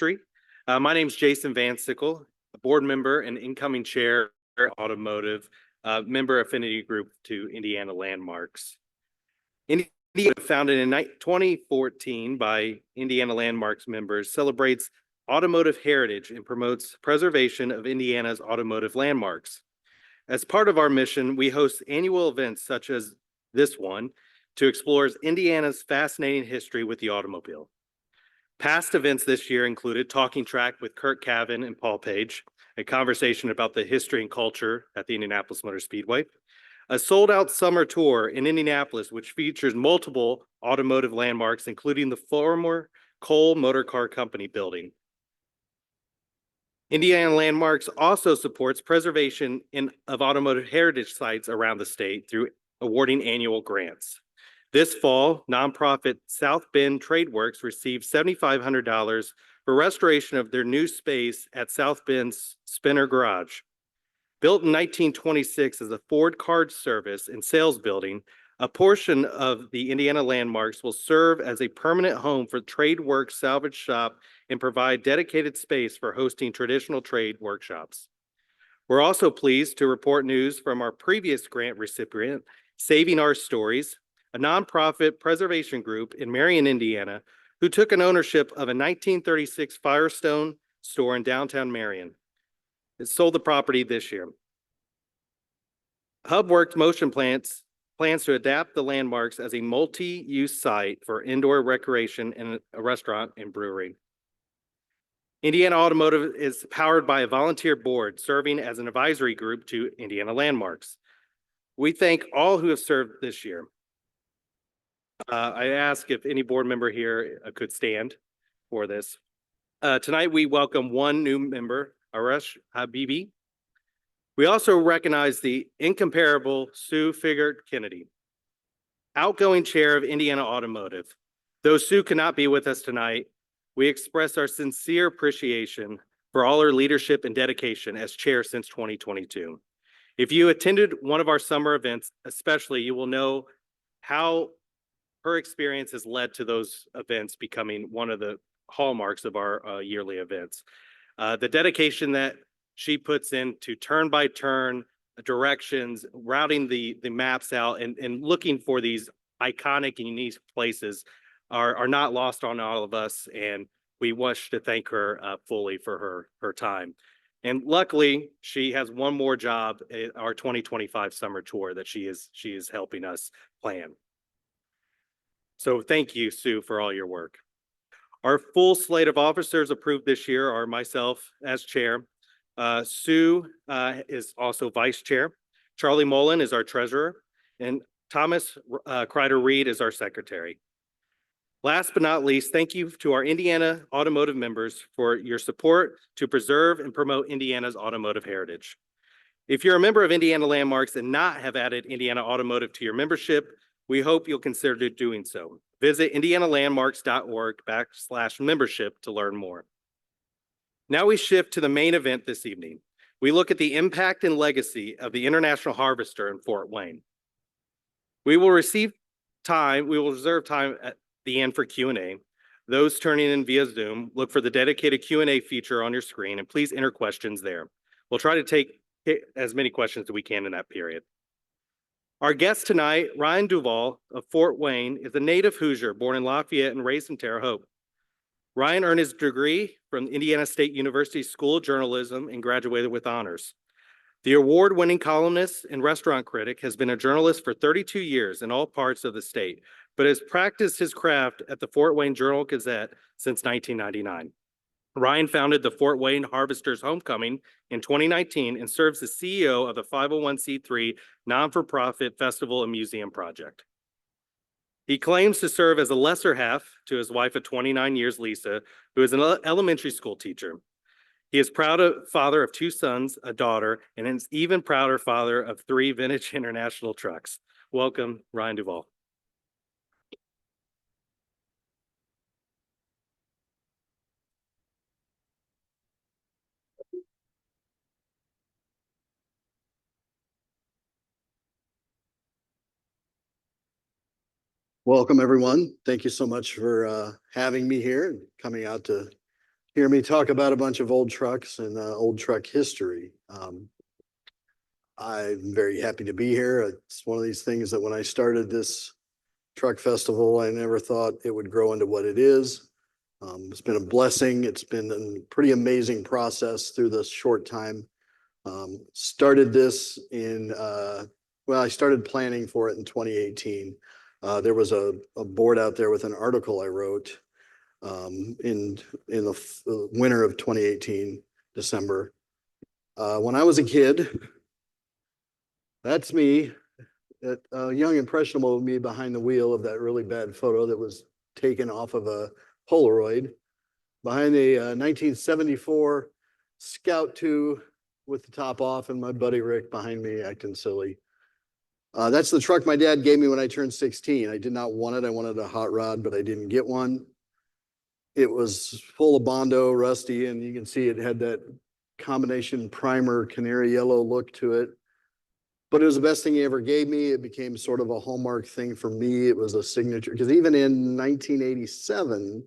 Street. My name is Jason Van Sickle, a board member and incoming chair at Automotive, member affinity group to Indiana Landmarks. Indiana, founded in 2014 by Indiana Landmarks members, celebrates automotive heritage and promotes preservation of Indiana's automotive landmarks. As part of our mission, we host annual events such as this one to explore Indiana's fascinating history with the automobile. Past events this year included Talking Track with Kurt Cavan and Paul Page, a conversation about the history and culture at the Indianapolis Motor Speedway, a sold-out summer tour in Indianapolis, which features multiple automotive landmarks, including the former Cole Motor Car Company building. Indiana Landmarks also supports preservation of automotive heritage sites around the state through awarding annual grants. This fall, nonprofit South Bend TradeWorks received $7,500 for restoration of their new space at South Bend's Spinner Garage. Built in 1926 as a Ford Card Service and Sales building, a portion of the Indiana Landmarks will serve as a permanent home for TradeWorks Salvage Shop and provide dedicated space for hosting traditional trade workshops. We're also pleased to report news from our previous grant recipient, Saving Our Stories, a nonprofit preservation group in Marion, Indiana, who took an ownership of a 1936 Firestone store in downtown Marion. It sold the property this year. HubWorks Motion plans to adapt the landmarks as a multi-use site for indoor recreation and a restaurant and brewery. Indiana Automotive is powered by a volunteer board serving as an advisory group to Indiana Landmarks. We thank all who have served this year. I ask if any board member here could stand for this. Tonight, we welcome one new member, Arash Habibi. We also recognize the incomparable Sue Figert Kennedy, outgoing chair of Indiana Automotive. Though Sue cannot be with us tonight, we express our sincere appreciation for all her leadership and dedication as chair since 2022. If you attended one of our summer events, especially, you will know how her experience has led to those events becoming one of the hallmarks of our yearly events. The dedication that she puts into turn-by-turn directions, routing the maps out and looking for these iconic and unique places are not lost on all of us, and we wish to thank her fully for her time. And luckily, she has one more job at our 2025 summer tour that she is helping us plan. So thank you, Sue, for all your work. Our full slate of officers approved this year are myself as chair. Sue is also vice chair. Charlie Mullen is our treasurer, and Thomas Kreider Reed is our secretary. Last but not least, thank you to our Indiana Automotive members for your support to preserve and promote Indiana's automotive heritage. If you're a member of Indiana Landmarks and not have added Indiana Automotive to your membership, we hope you'll consider doing so. Visit indianalandmarks.org/membership to learn more. Now we shift to the main event this evening. We look at the impact and legacy of the International Harvester in Fort Wayne. We will reserve time at the end for Q&A. Those turning in via Zoom, look for the dedicated Q&A feature on your screen and please enter questions there. We'll try to take as many questions as we can in that period. Our guest tonight, Ryan DuVall of Fort Wayne, is a native Hoosier born in Lafayette and raised in Terre Haute. Ryan earned his degree from Indiana State University School of Journalism and graduated with honors. The award-winning columnist and restaurant critic has been a journalist for 32 years in all parts of the state, but has practiced his craft at the Fort Wayne Journal-Gazette since 1999. Ryan founded the Fort Wayne Harvesters Homecoming in 2019 and serves as CEO of the 501c3 non-for-profit festival and museum project. He claims to serve as a lesser half to his wife of 29 years, Lisa, who is an elementary school teacher. He is proud father of 2 sons, a daughter, and is even prouder father of 3 vintage international trucks. Welcome, Ryan DuVall. Welcome, everyone. Thank you so much for having me here and coming out to hear me talk about a bunch of old trucks and old truck history. I'm very happy to be here. It's one of these things that when I started this truck festival, I never thought it would grow into what it is. It's been a blessing. It's been a pretty amazing process through this short time. Started this in, well, I started planning for it in 2018. There was a board out there with an article I wrote in the winter of 2018, December. When I was a kid, that's me, that young impressionable me behind the wheel of that really bad photo that was taken off of a Polaroid behind a 1974 Scout 2 with the top off and my buddy Rick behind me acting silly. That's the truck my dad gave me when I turned 16. I did not want it. I wanted a hot rod, but I didn't get one. It was full of Bondo, rusty, and you can see it had that combination primer canary yellow look to it. But it was the best thing he ever gave me. It became sort of a hallmark thing for me. It was a signature, because even in 1987,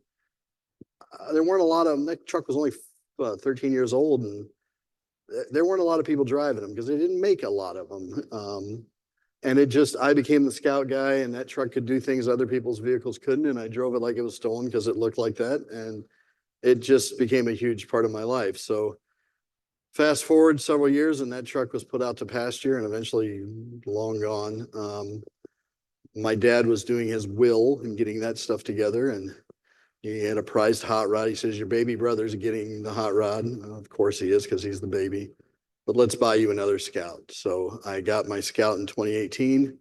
there weren't a lot of them. That truck was only 13 years old, and there weren't a lot of people driving them because they didn't make a lot of them. And it just, I became the scout guy, and that truck could do things other people's vehicles couldn't. And I drove it like it was stolen because it looked like that. And it just became a huge part of my life. So fast forward several years, and that truck was put out to pasture and eventually long gone. My dad was doing his will and getting that stuff together, and he had a prized hot rod. He says, your baby brother's getting the hot rod. Of course he is, because he's the baby. But let's buy you another Scout. So I got my Scout in 2018,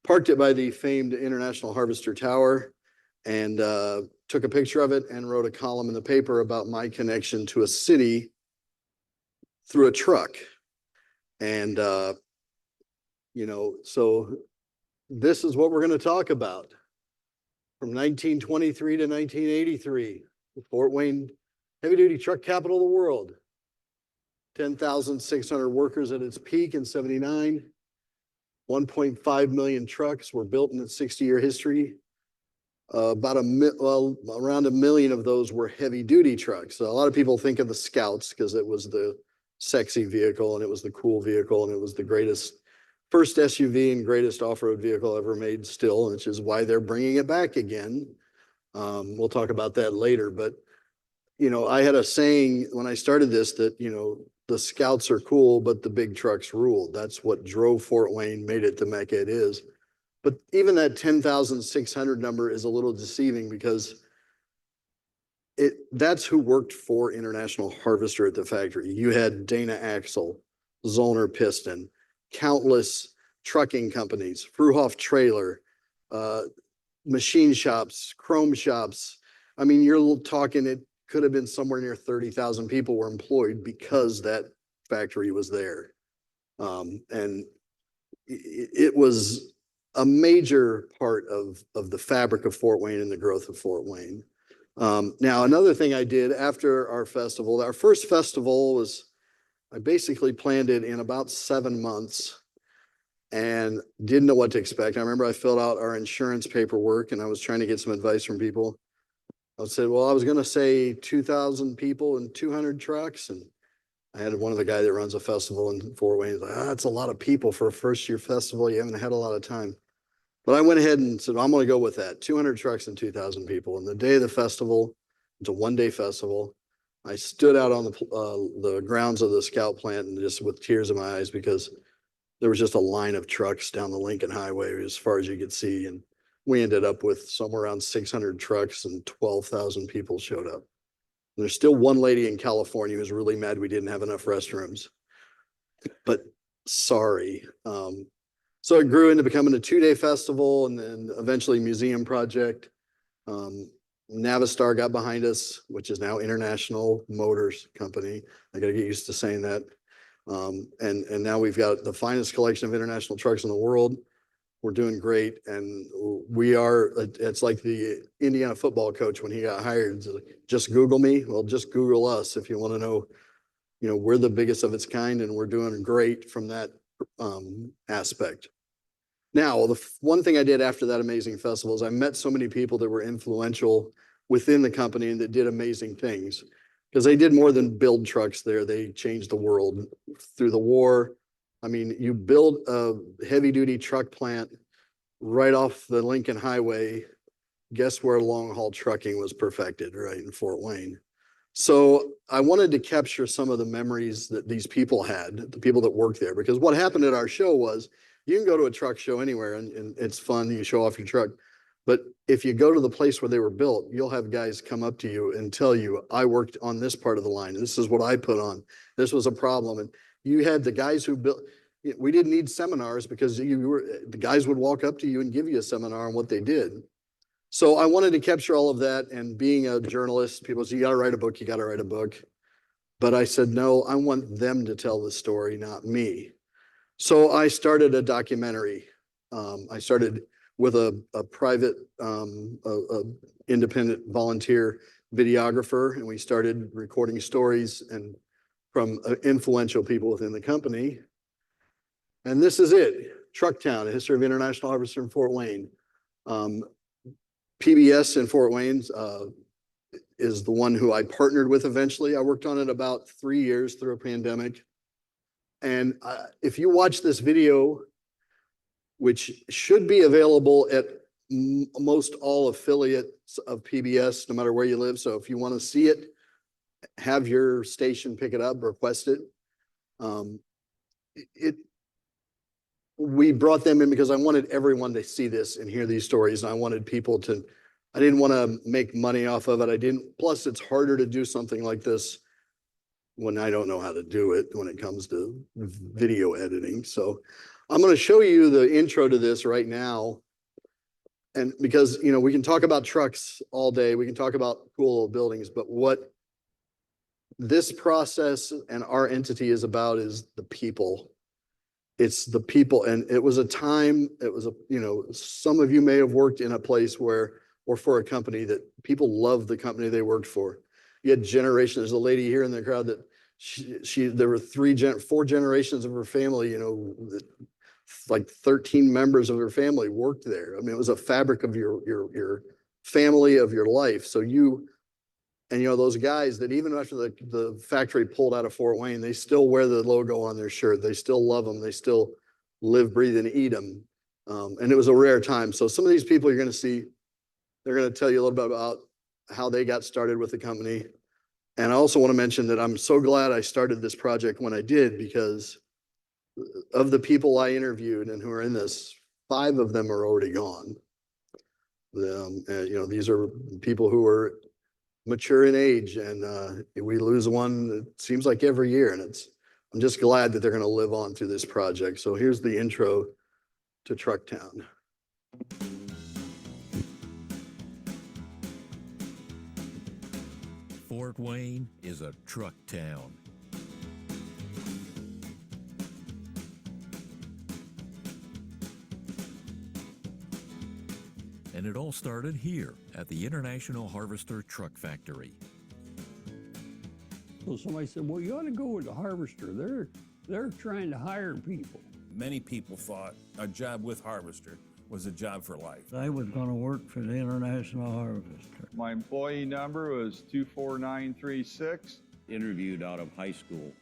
parked it by the famed International Harvester Tower, and took a picture of it and wrote a column in the paper about my connection to a city through a truck. And, you know, so this is what we're going to talk about. From 1923 to 1983, Fort Wayne, heavy duty truck capital of the world. 10,600 workers at its peak in 79. 1.5 million trucks were built in its 60-year history. Around a million of those were heavy duty trucks. So a lot of people think of the Scouts because it was the sexy vehicle and it was the cool vehicle and it was the greatest first SUV and greatest off-road vehicle ever made still, which is why they're bringing it back again. We'll talk about that later, but you know, I had a saying when I started this that, you know, the Scouts are cool, but the big trucks ruled. That's what drove Fort Wayne, made it the Mecca it is. But even that 10,600 number is a little deceiving because that's who worked for International Harvester at the factory. You had Dana Axle, Zollner Piston, countless trucking companies, Fruhoff Trailer, machine shops, chrome shops. I mean, you're talking, it could have been somewhere near 30,000 people were employed because that factory was there. And it was a major part of the fabric of Fort Wayne and the growth of Fort Wayne. Now, another thing I did after our festival, our first festival was, I basically planned it in about 7 months and didn't know what to expect. I remember I filled out our insurance paperwork and I was trying to get some advice from people. I said, well, I was going to say 2,000 people and 200 trucks. And I had one of the guy that runs a festival in Fort Wayne. He's like, that's a lot of people for a first year festival. You haven't had a lot of time. But I went ahead and said, I'm going to go with that. 200 trucks and 2,000 people. And the day of the festival, it's a one-day festival. I stood out on the grounds of the Scout plant and just with tears in my eyes because there was just a line of trucks down the Lincoln Highway as far as you could see. And we ended up with somewhere around 600 trucks and 12,000 people showed up. And there's still one lady in California who's really mad we didn't have enough restrooms. But sorry. So it grew into becoming a 2-day festival and then eventually museum project. Navistar got behind us, which is now International Motors Company. I got to get used to saying that. And now we've got the finest collection of international trucks in the world. We're doing great. And we are, it's like the Indiana football coach when he got hired, just Google me. Well, just Google us if you want to know, you know, we're the biggest of its kind and we're doing great from that aspect. Now, the one thing I did after that amazing festival is I met so many people that were influential within the company and that did amazing things. because they did more than build trucks there. They changed the world through the war. I mean, you build a heavy duty truck plant right off the Lincoln Highway. Guess where long haul trucking was perfected, right in Fort Wayne. So I wanted to capture some of the memories that these people had, the people that work there, because what happened at our show was you can go to a truck show anywhere and it's fun. You show off your truck. But if you go to the place where they were built, you'll have guys come up to you and tell you, I worked on this part of the line. This is what I put on. This was a problem. And you had the guys who built, we didn't need seminars because the guys would walk up to you and give you a seminar on what they did. So I wanted to capture all of that. And being a journalist, people say, you got to write a book, you got to write a book. But I said, no, I want them to tell the story, not me. So I started a documentary. I started with a private, independent volunteer videographer, and we started recording stories and from influential people within the company. And this is it, Trucktown, a history of International Harvester in Fort Wayne. PBS in Fort Wayne is the one who I partnered with eventually. I worked on it about 3 years through a pandemic. And if you watch this video, which should be available at most all affiliates of PBS, no matter where you live. So if you want to see it, have your station pick it up, request it. We brought them in because I wanted everyone to see this and hear these stories. And I wanted people to, I didn't want to make money off of it. Plus it's harder to do something like this when I don't know how to do it when it comes to video editing. So I'm going to show you the intro to this right now. And because, you know, we can talk about trucks all day, we can talk about cool old buildings, but what this process and our entity is about is the people. It's the people. And it was a time, you know, some of you may have worked in a place where, or for a company that people love the company they worked for. You had generations. There's a lady here in the crowd that there were 4 generations of her family, you know, like 13 members of her family worked there. I mean, it was a fabric of your family, of your life. So you know, those guys that even after the factory pulled out of Fort Wayne, they still wear the logo on their shirt. They still love them. They still live, breathe, and eat them. And it was a rare time. So some of these people you're going to see, they're going to tell you a little bit about how they got started with the company. And I also want to mention that I'm so glad I started this project when I did, because of the people I interviewed and who are in this, 5 of them are already gone. You know, these are people who are mature in age, and we lose one, it seems like every year. And I'm just glad that they're going to live on through this project. So here's the intro to Trucktown. Fort Wayne is a truck town. And it all started here at the International Harvester Truck Factory. So somebody said, well, you ought to go with the Harvester. They're trying to hire people. Many people thought a job with Harvester was a job for life. I was going to work for the International Harvester. My employee number was 24936. Interviewed out of high school.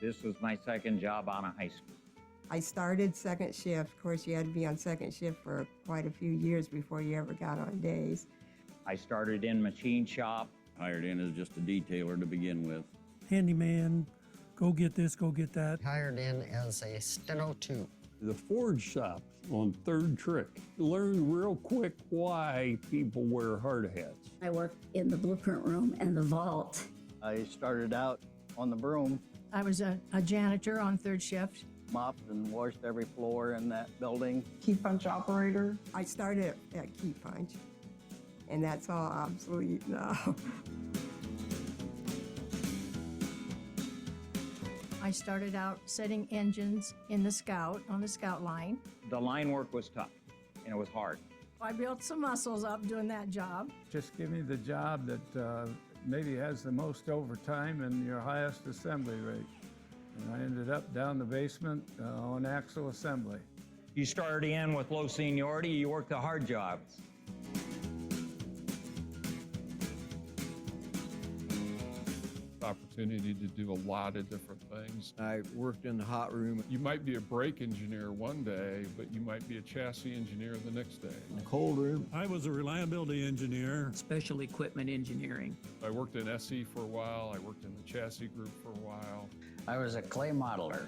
This was my second job out of high school. I started second shift. Of course, you had to be on second shift for quite a few years before you ever got on days. I started in machine shop. Hired in as just a detailer to begin with. Handyman, go get this, go get that. Hired in as a steno 2. The forge shop on Third Trick. Learned real quick why people wear hard hats. I worked in the blueprint room and the vault. I started out on the broom. I was a janitor on third shift. Mopped and washed every floor in that building. Key punch operator. I started at key punch, and that's all obsolete now. I started out setting engines in the Scout, on the Scout line. The line work was tough, and it was hard. I built some muscles up doing that job. Just give me the job that maybe has the most overtime and your highest assembly rate. And I ended up down the basement on axle assembly. You started in with low seniority, you worked the hard jobs. opportunity to do a lot of different things. I worked in the hot room. You might be a brake engineer one day, but you might be a chassis engineer the next day. In the cold room. I was a reliability engineer. Special equipment engineering. I worked in SE for a while. I worked in the chassis group for a while. I was a clay modeler.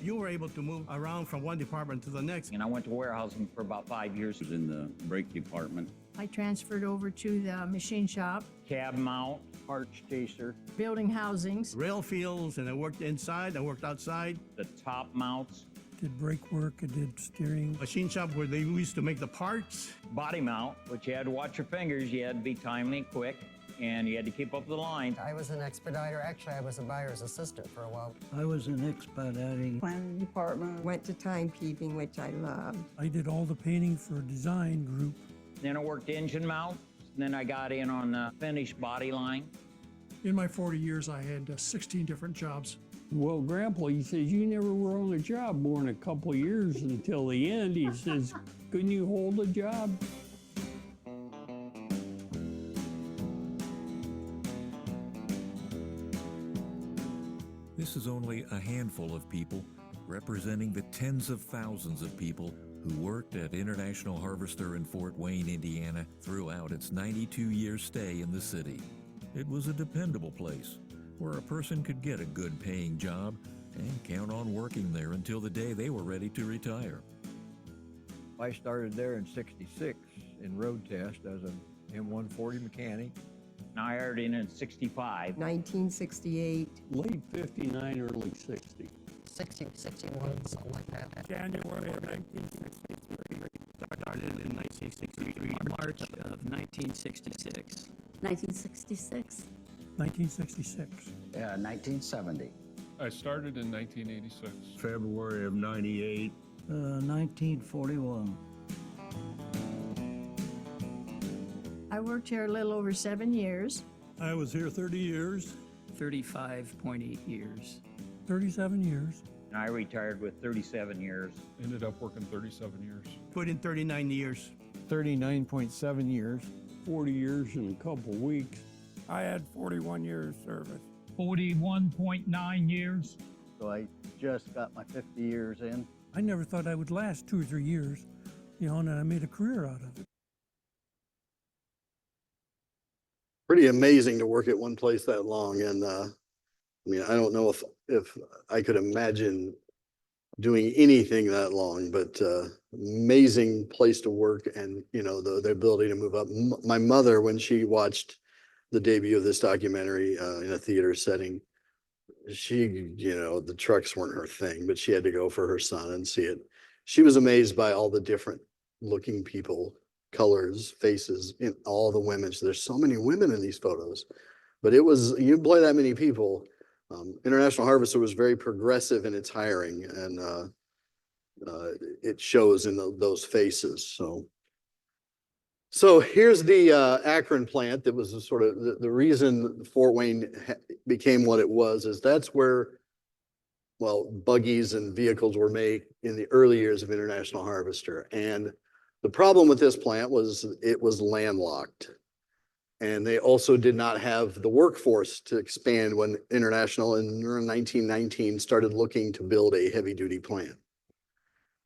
You were able to move around from one department to the next. And I went to warehousing for about 5 years. Was in the brake department. I transferred over to the machine shop, Cab mount. Parts chaser. building housings. Rail fields, and I worked inside, I worked outside. The top mounts. Did brake work, I did steering. Machine shop where they used to make the parts. Body mount, which you had to watch your fingers. You had to be timely, quick, and you had to keep up the line. I was an expediter. Actually, I was a buyer's assistant for a while. I was an expediting. Planning department. Went to timekeeping, which I loved. I did all the painting for a design group. Then I worked engine mount. Then I got in on the finished body line. In my 40 years, I had 16 different jobs. Well, Grandpa, he says, you never were on a job more than a couple of years until the end. He says, couldn't you hold a job? This is only a handful of people representing the tens of thousands of people who worked at International Harvester in Fort Wayne, Indiana throughout its 92-year stay in the city. It was a dependable place where a person could get a good paying job and count on working there until the day they were ready to retire. I started there in '66 in road test as an M140 mechanic. And I hired in 65. 1968. Late 59, early 60. 60, 61, something like that. January of 1963. Started in 1963. March of 1966. 1966. 1966. Yeah, 1970. I started in 1986. February of '98. 1941. I worked here a little over 7 years. I was here 30 years. 35.8 years. 37 years. And I retired with 37 years. Ended up working 37 years. Put in 39 years. 39.7 years. 40 years in a couple weeks. I had 41 years service. 41.9 years. So I just got my 50 years in. I never thought I would last 2 or 3 years, and I made a career out of it. Pretty amazing to work at one place that long. And I mean, I don't know if I could imagine doing anything that long, but amazing place to work, and the ability to move up. My mother, when she watched the debut of this documentary in a theater setting, she, the trucks weren't her thing, but she had to go for her son and see it. She was amazed by all the different looking people, colors, faces, in all the women. So there's so many women in these photos, but you employ that many people. International Harvester was very progressive in its hiring, and it shows in those faces. So here's the Akron plant. That was sort of the reason Fort Wayne became what it was, is that's where, buggies and vehicles were made in the early years of International Harvester. And the problem with this plant was it was landlocked. And they also did not have the workforce to expand when International in 1919 started looking to build a heavy duty plant.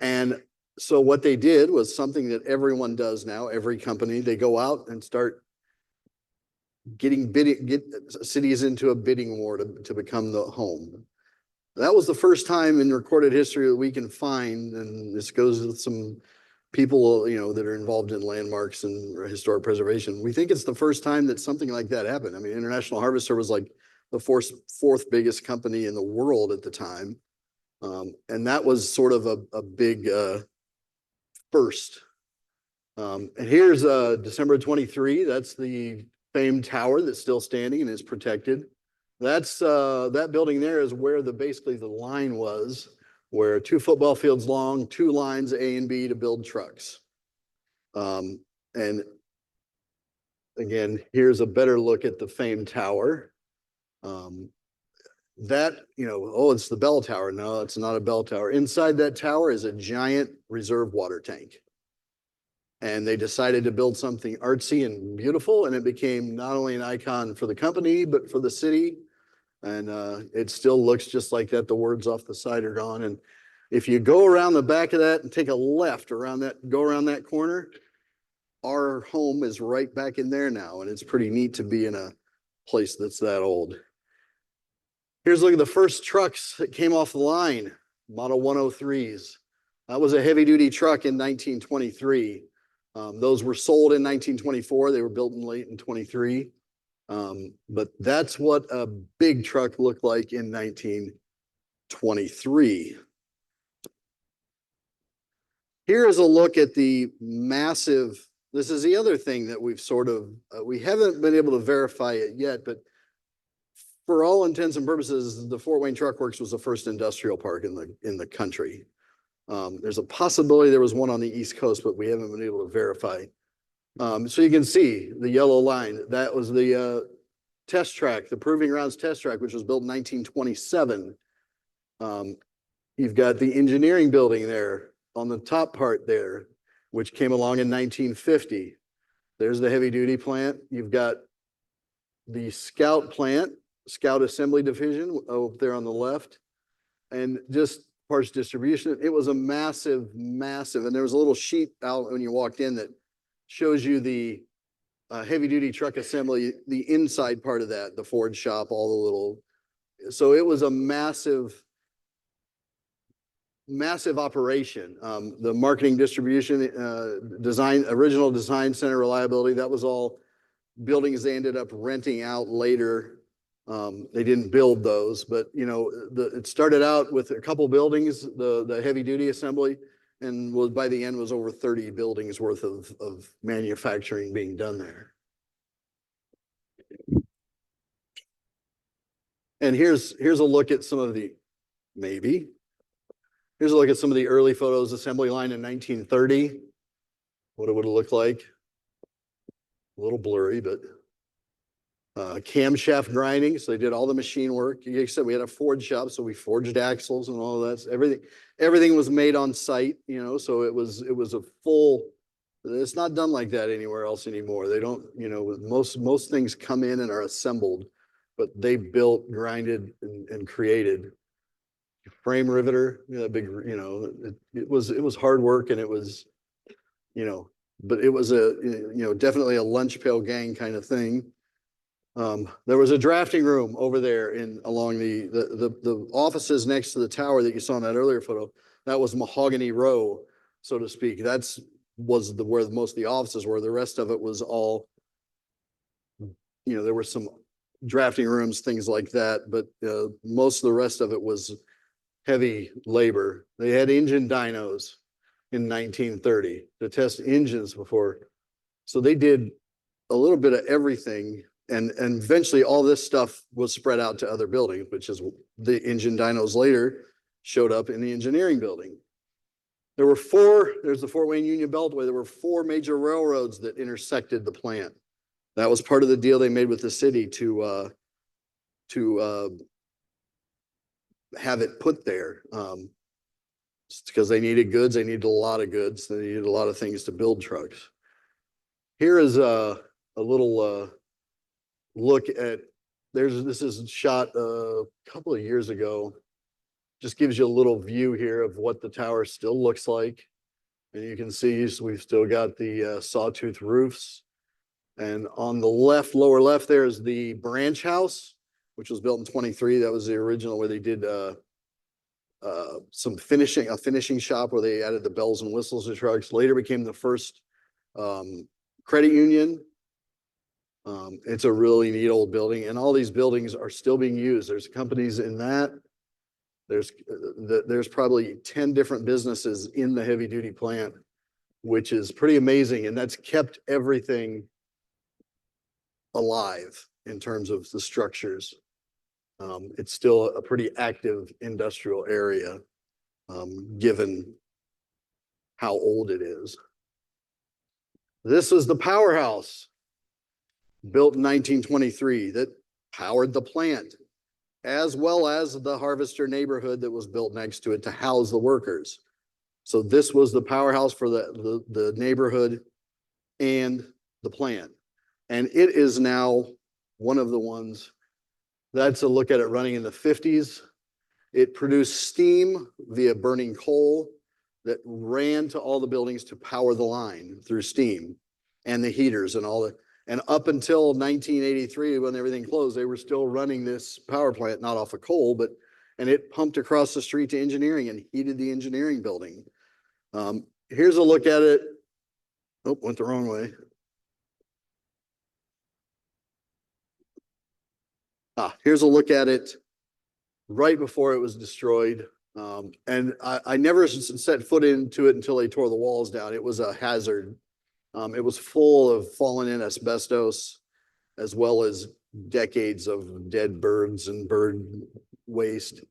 And so what they did was something that everyone does now, every company, they go out and start get cities into a bidding war to become the home. That was the first time in recorded history that we can find, and this goes with some people, that are involved in landmarks and historic preservation. We think it's the first time that something like that happened. I mean, International Harvester was like the fourth biggest company in the world at the time. And that was sort of a big first. And here's December 23. That's the famed tower that's still standing and is protected. That's that building there is where basically the line was, where 2 football fields long, 2 lines A and B to build trucks. And again, here's a better look at the famed tower. It's the bell tower. No, it's not a bell tower. Inside that tower is a giant reserve water tank. And they decided to build something artsy and beautiful, and it became not only an icon for the company, but for the city. And it still looks just like that. The words off the side are gone. And if you go around the back of that and take a left around that, go around that corner, our home is right back in there now. And it's pretty neat to be in a place that's that old. Here's a look at the first trucks that came off the line, Model 103s. That was a heavy duty truck in 1923. Those were sold in 1924. They were built in late in 23. But that's what a big truck looked like in 1923. Here is a look at the massive, this is the other thing that we've sort of, we haven't been able to verify it yet, but for all intents and purposes, the Fort Wayne Truck Works was the first industrial park in the country. There's a possibility there was one on the East Coast, but we haven't been able to verify. So you can see the yellow line. That was the test track, the Proving Grounds test track, which was built in 1927. You've got the engineering building there on the top part there, which came along in 1950. There's the heavy duty plant. You've got the Scout plant, Scout Assembly Division up there on the left, and just parts distribution. It was a massive, massive, and there was a little sheet out when you walked in that shows you the heavy duty truck assembly, the inside part of that, the Ford shop, all the little, so it was a massive, massive operation. The marketing, distribution, design, original design center, reliability, that was all buildings they ended up renting out later. They didn't build those, but you know, it started out with a couple buildings, the heavy duty assembly, and was by the end was over 30 buildings worth of manufacturing being done there. And here's a look at some of the, here's a look at some of the early photos, assembly line in 1930, what it would have looked like. A little blurry, but camshaft grinding. So they did all the machine work. Like I said, we had a Ford shop, so we forged axles and all of that. Everything was made on site, you know, so it was a full, it's not done like that anywhere else anymore. They don't, you know, most things come in and are assembled, but they built, grinded, and created. Frame riveter, you know, that big, you know, it was hard work, and it was, you know, but it was a, you know, definitely a lunch pail gang kind of thing. There was a drafting room over there along the offices next to the tower that you saw in that earlier photo. That was Mahogany Row, so to speak. Was where most of the offices were. The rest of it was all, you know, there were some drafting rooms, things like that, but most of the rest of it was heavy labor. They had engine dynos in 1930 to test engines before. So they did a little bit of everything. And eventually all this stuff was spread out to other buildings, which is the engine dynos later showed up in the engineering building. There's the Fort Wayne Union Beltway. There were 4 major railroads that intersected the plant. That was part of the deal they made with the city to have it put there. Because they needed goods. They needed a lot of goods. They needed a lot of things to build trucks. Here is a little look at, this is shot a couple of years ago. Just gives you a little view here of what the tower still looks like. And you can see we've still got the sawtooth roofs. And on the left, lower left, there is the branch house, which was built in 23. That was the original where they did a finishing shop where they added the bells and whistles to trucks. Later became the first credit union. It's a really neat old building, and all these buildings are still being used. There's companies in that. There's probably 10 different businesses in the heavy duty plant, which is pretty amazing. And that's kept everything alive in terms of the structures. It's still a pretty active industrial area, given how old it is. This was the powerhouse, built in 1923, that powered the plant, as well as the Harvester neighborhood that was built next to it to house the workers. So this was the powerhouse for the neighborhood and the plant. And it is now one of the ones, that's a look at it running in the 50s. It produced steam via burning coal that ran to all the buildings to power the line through steam and the heaters and all that. And up until 1983, when everything closed, they were still running this power plant, not off of coal, and it pumped across the street to engineering and heated the engineering building. Here's a look at it. Oh, went the wrong way. Here's a look at it right before it was destroyed. And I never set foot into it until they tore the walls down. It was a hazard. It was full of fallen in asbestos, as well as decades of dead birds and bird waste.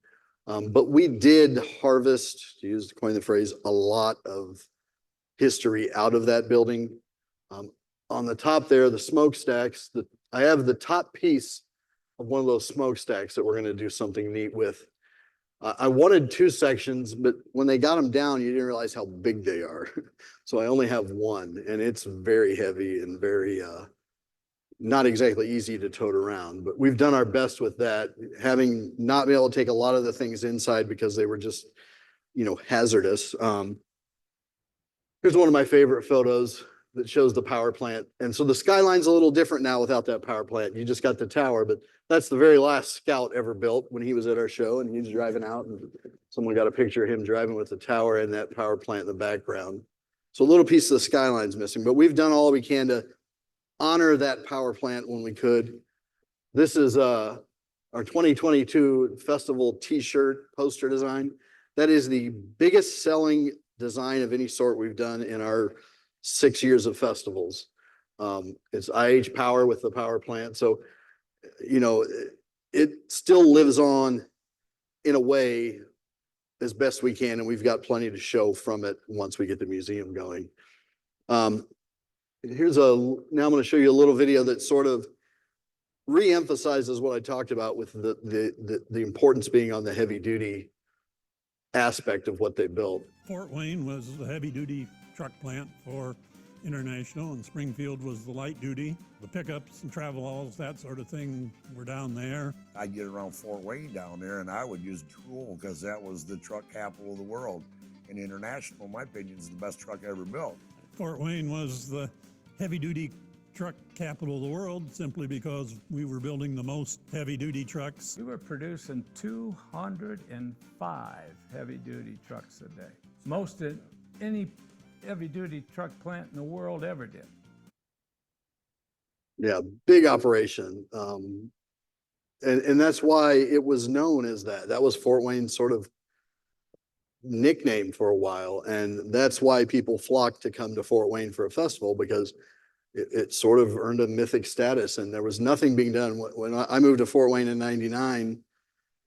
But we did harvest, to coin the phrase, a lot of history out of that building. On the top there, the smokestacks, I have the top piece of one of those smokestacks that we're going to do something neat with. I wanted 2 sections, but when they got them down, you didn't realize how big they are. So I only have one, and it's very heavy and very, not exactly easy to tote around, but we've done our best with that, having not been able to take a lot of the things inside because they were just, hazardous. Here's one of my favorite photos that shows the power plant. And so the skyline's a little different now without that power plant. You just got the tower, but that's the very last Scout ever built when he was at our show, and he was driving out, and someone got a picture of him driving with the tower and that power plant in the background. So a little piece of the skyline's missing, but we've done all we can to honor that power plant when we could. This is our 2022 festival t-shirt poster design. That is the biggest selling design of any sort we've done in our 6 years of festivals. It's IH Power with the power plant. So, it still lives on in a way as best we can, and we've got plenty to show from it once we get the museum going. Now I'm going to show you a little video that sort of re-emphasizes what I talked about with the importance being on the heavy duty aspect of what they built. Fort Wayne was the heavy duty truck plant for International, and Springfield was the light duty. The pickups and travel alls, that sort of thing, were down there. I'd get around Fort Wayne down there, and I would use DuVall because that was the truck capital of the world. And International, in my opinion, is the best truck ever built. Fort Wayne was the heavy duty truck capital of the world simply because we were building the most heavy duty trucks. We were producing 205 heavy duty trucks a day. Most of any heavy duty truck plant in the world ever did. Yeah, big operation. And that's why it was known as that. That was Fort Wayne's sort of nickname for a while. And that's why people flocked to come to Fort Wayne for a festival, because it sort of earned a mythic status, and there was nothing being done. When I moved to Fort Wayne in '99,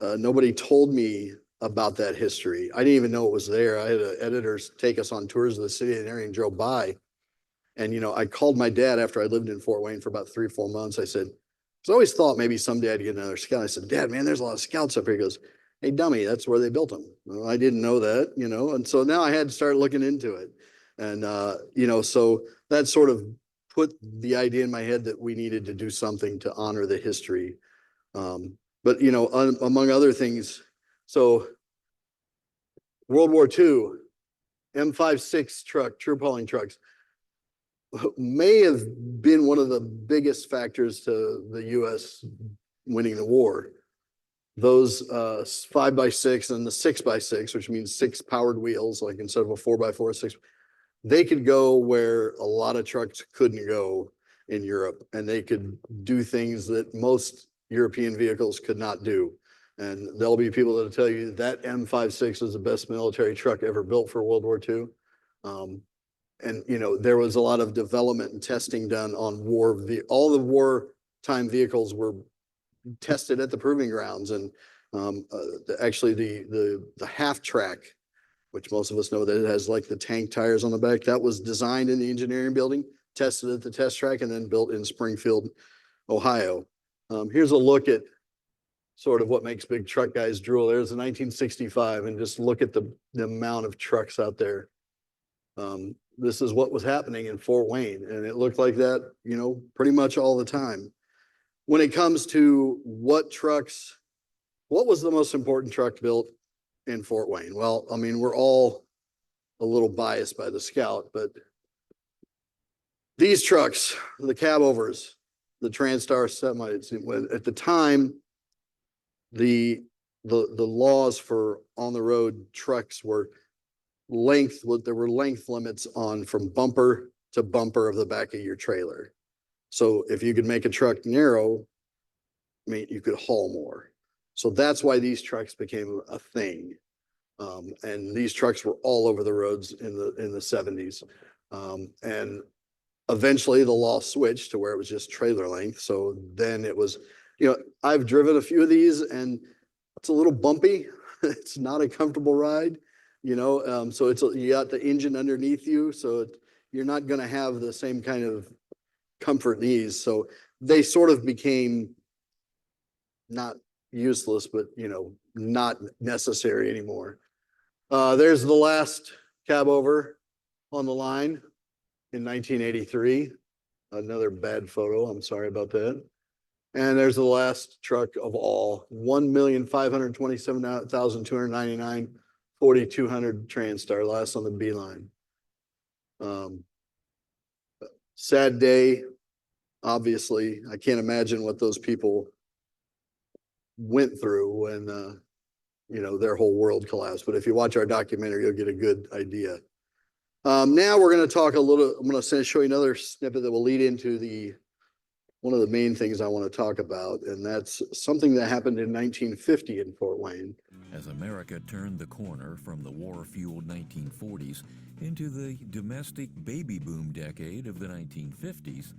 nobody told me about that history. I didn't even know it was there. I had editors take us on tours of the city and everything, drove by. And, I called my dad after I lived in Fort Wayne for about 3 or 4 months. I said, I always thought maybe someday I'd get another Scout. I said, Dad, man, there's a lot of Scouts up here. He goes, hey, dummy, that's where they built them. Well, I didn't know that, and so now I had to start looking into it. And, so that sort of put the idea in my head that we needed to do something to honor the history. But, among other things, so World War II, M56 truck, troop hauling trucks, may have been one of the biggest factors to the U.S. winning the war. Those 5x6 and the 6x6, which means 6 powered wheels, like instead of a 4x4, 6, they could go where a lot of trucks couldn't go in Europe, and they could do things that most European vehicles could not do. And there'll be people that'll tell you that M56 is the best military truck ever built for World War II. And there was a lot of development and testing done on all the wartime vehicles were tested at the proving grounds. And actually the half track, which most of us know that it has like the tank tires on the back, that was designed in the engineering building, tested at the test track, and then built in Springfield, Ohio. Here's a look at sort of what makes big truck guys drool. There's a 1965, and just look at the amount of trucks out there. this is what was happening in Fort Wayne, and it looked like that, you know, pretty much all the time. When it comes to what was the most important truck built in Fort Wayne? Well, I mean, we're all a little biased by the Scout, but these trucks, the cabovers, the Transtar semis, at the time, the laws for on the road trucks were there were length limits on from bumper to bumper of the back of your trailer. So if you could make a truck narrow, I mean, you could haul more. So that's why these trucks became a thing. And these trucks were all over the roads in the 70s. And eventually the law switched to where it was just trailer length. So then it was, you know, I've driven a few of these and it's a little bumpy. It's not a comfortable ride, you know. So you got the engine underneath you, so you're not going to have the same kind of comfort and ease. So they sort of became not useless, but, you know, not necessary anymore. There's the last cab over on the line in 1983. Another bad photo. I'm sorry about that. And there's the last truck of all, 1,527,299, 4,200 Transtar, last on the B line. Sad day, obviously. I can't imagine what those people went through when, you know, their whole world collapsed. But if you watch our documentary, you'll get a good idea. Now we're going to talk a little, I'm going to show you another snippet that will lead into one of the main things I want to talk about, and that's something that happened in 1950 in Fort Wayne. As America turned the corner from the war-fueled 1940s into the domestic baby boom decade of the 1950s,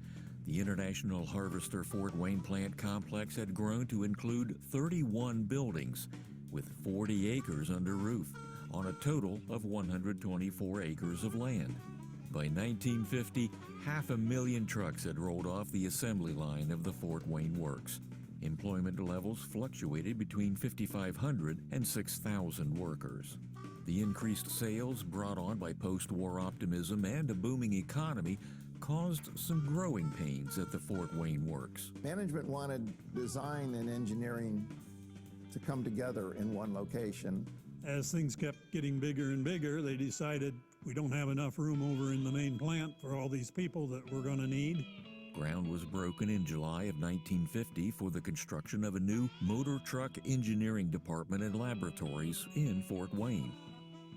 the International Harvester Fort Wayne plant complex had grown to include 31 buildings with 40 acres under roof on a total of 124 acres of land. By 1950, 500,000 trucks had rolled off the assembly line of the Fort Wayne Works. Employment levels fluctuated between 5,500 and 6,000 workers. The increased sales brought on by post-war optimism and a booming economy caused some growing pains at the Fort Wayne Works. Management wanted design and engineering to come together in one location. As things kept getting bigger and bigger, they decided we don't have enough room over in the main plant for all these people that we're going to need. Ground was broken in July of 1950 for the construction of a new motor truck engineering department and laboratories in Fort Wayne.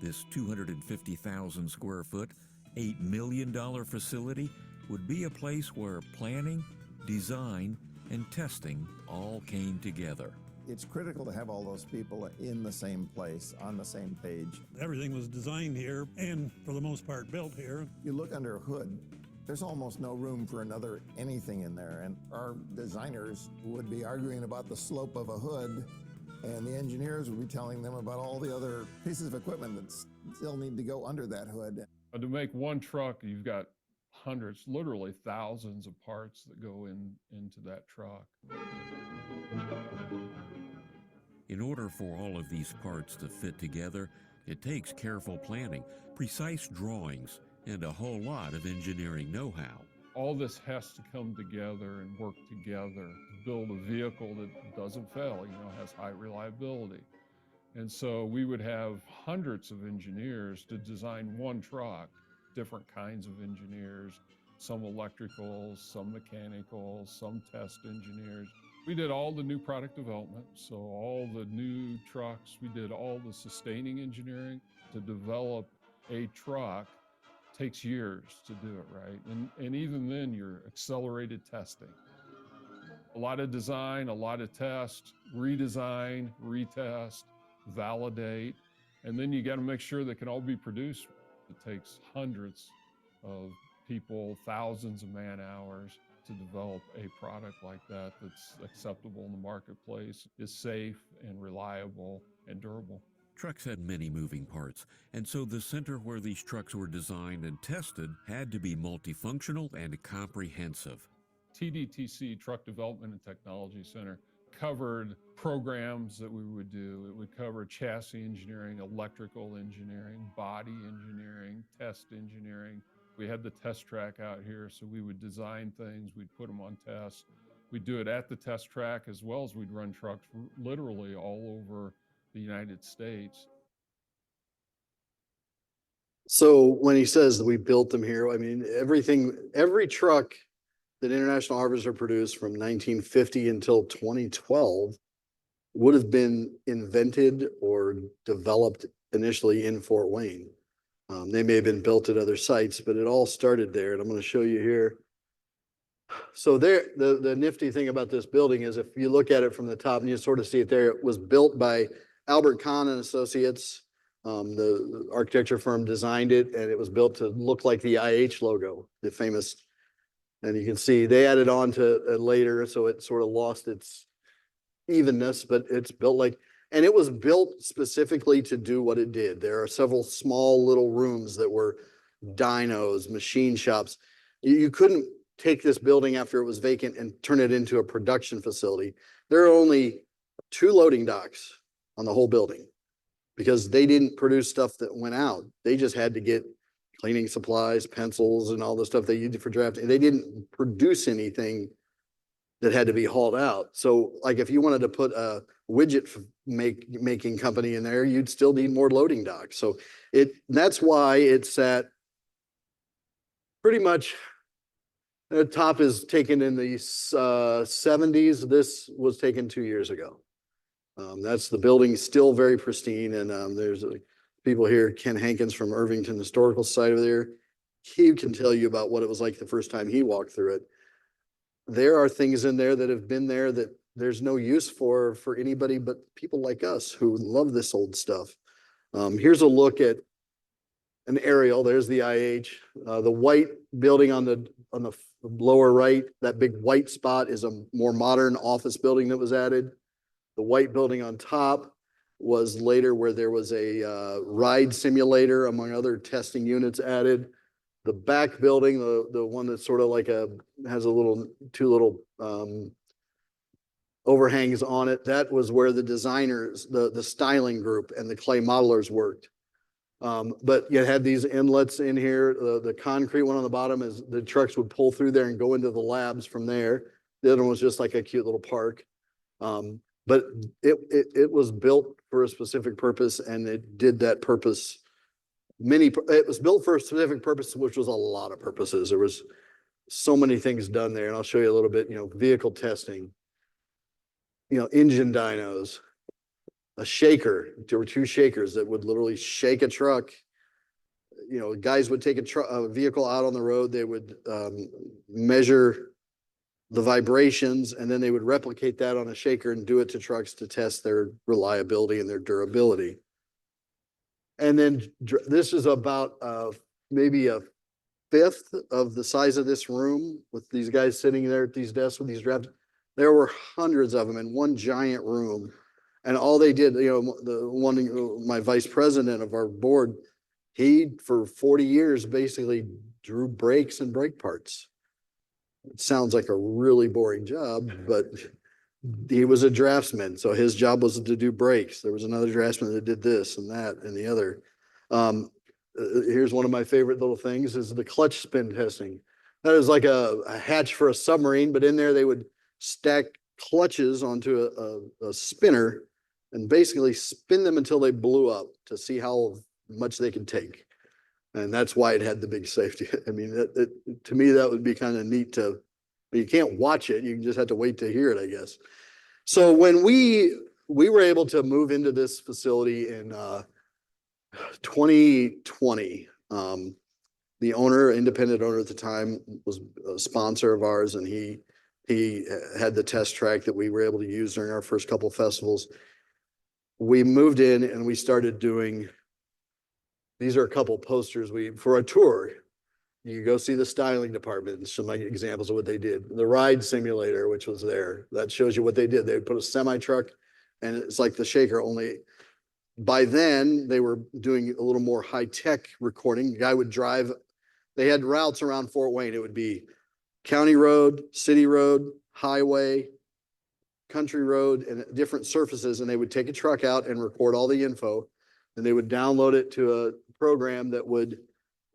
This 250,000 square foot, $8 million facility would be a place where planning, design, and testing all came together. It's critical to have all those people in the same place, on the same page. Everything was designed here and, for the most part, built here. You look under a hood, there's almost no room for another anything in there. And our designers would be arguing about the slope of a hood, and the engineers would be telling them about all the other pieces of equipment that still need to go under that hood. To make one truck, you've got hundreds, literally thousands of parts that go into that truck. In order for all of these parts to fit together, it takes careful planning, precise drawings, and a whole lot of engineering know-how. All this has to come together and work together to build a vehicle that doesn't fail, has high reliability. And so we would have hundreds of engineers to design one truck, different kinds of engineers, some electrical, some mechanical, some test engineers. We did all the new product development, so all the new trucks, we did all the sustaining engineering. To develop a truck takes years to do it, right? And even then, you're accelerated testing. A lot of design, a lot of test, redesign, retest, validate, and then you got to make sure they can all be produced. It takes hundreds of people, thousands of man hours to develop a product like that that's acceptable in the marketplace, is safe and reliable and durable. Trucks had many moving parts, and so the center where these trucks were designed and tested had to be multifunctional and comprehensive. TDTC, Truck Development and Technology Center, covered programs that we would do. It would cover chassis engineering, electrical engineering, body engineering, test engineering. We had the test track out here, so we would design things, we'd put them on tests. We'd do it at the test track as well as we'd run trucks literally all over the United States. So when he says that we built them here, I mean, every truck that International Harvester produced from 1950 until 2012 would have been invented or developed initially in Fort Wayne. They may have been built at other sites, but it all started there. And I'm going to show you here. So there, the nifty thing about this building is if you look at it from the top and you sort of see it there, it was built by Albert Kahn and Associates. The architecture firm designed it, and it was built to look like the IH logo, the famous. And you can see they added on to it later, so it sort of lost its evenness, but it's built like, and it was built specifically to do what it did. There are several small little rooms that were dynos, machine shops. You couldn't take this building after it was vacant and turn it into a production facility. There are only 2 loading docks on the whole building because they didn't produce stuff that went out. They just had to get cleaning supplies, pencils, and all the stuff they used for drafting. They didn't produce anything that had to be hauled out. So like if you wanted to put a widget making company in there, you'd still need more loading docks. So that's why it's at pretty much the top is taken in the 70s. This was taken 2 years ago. That's the building, still very pristine. And there's people here, Ken Hankins from Irvington Historical Society over there. He can tell you about what it was like the first time he walked through it. There are things in there that have been there that there's no use for anybody but people like us who love this old stuff. Here's a look at an aerial. There's the IH. The white building on the lower right, that big white spot is a more modern office building that was added. The white building on top was later where there was a ride simulator among other testing units added. The back building, the one that's sort of like has a 2 little overhangs on it, that was where the designers, the styling group and the clay modelers worked. But you had these inlets in here. The concrete one on the bottom is the trucks would pull through there and go into the labs from there. The other one was just like a cute little park. But it was built for a specific purpose, and it did that purpose. It was built for a specific purpose, which was a lot of purposes. There was so many things done there, and I'll show you a little bit. Vehicle testing, engine dynos, a shaker. There were 2 shakers that would literally shake a truck. Guys would take a vehicle out on the road. They would measure the vibrations, and then they would replicate that on a shaker and do it to trucks to test their reliability and their durability. And then this is about maybe a 1/5 of the size of this room with these guys sitting there at these desks with these drafts. There were hundreds of them in one giant room. And all they did, my vice president of our board, he for 40 years basically drew brakes and brake parts. It sounds like a really boring job, but he was a draftsman. So his job was to do brakes. There was another draftsman that did this and that and the other. Here's one of my favorite little things is the clutch spin testing. That is like a hatch for a submarine, but in there they would stack clutches onto a spinner and basically spin them until they blew up to see how much they could take. And that's why it had the big safety. I mean, to me, that would be kind of neat but you can't watch it. You just have to wait to hear it, I guess. So when we were able to move into this facility in 2020, the independent owner at the time was a sponsor of ours, and he had the test track that we were able to use during our first couple of festivals. We moved in and we started doing, these are a couple posters for a tour. You go see the styling department and some examples of what they did. The ride simulator, which was there, that shows you what they did. They would put a semi truck and it's like the shaker, only by then they were doing a little more high tech recording. The guy would drive, they had routes around Fort Wayne. It would be county road, city road, highway, country road and different surfaces, and they would take a truck out and record all the info. And they would download it to a program that would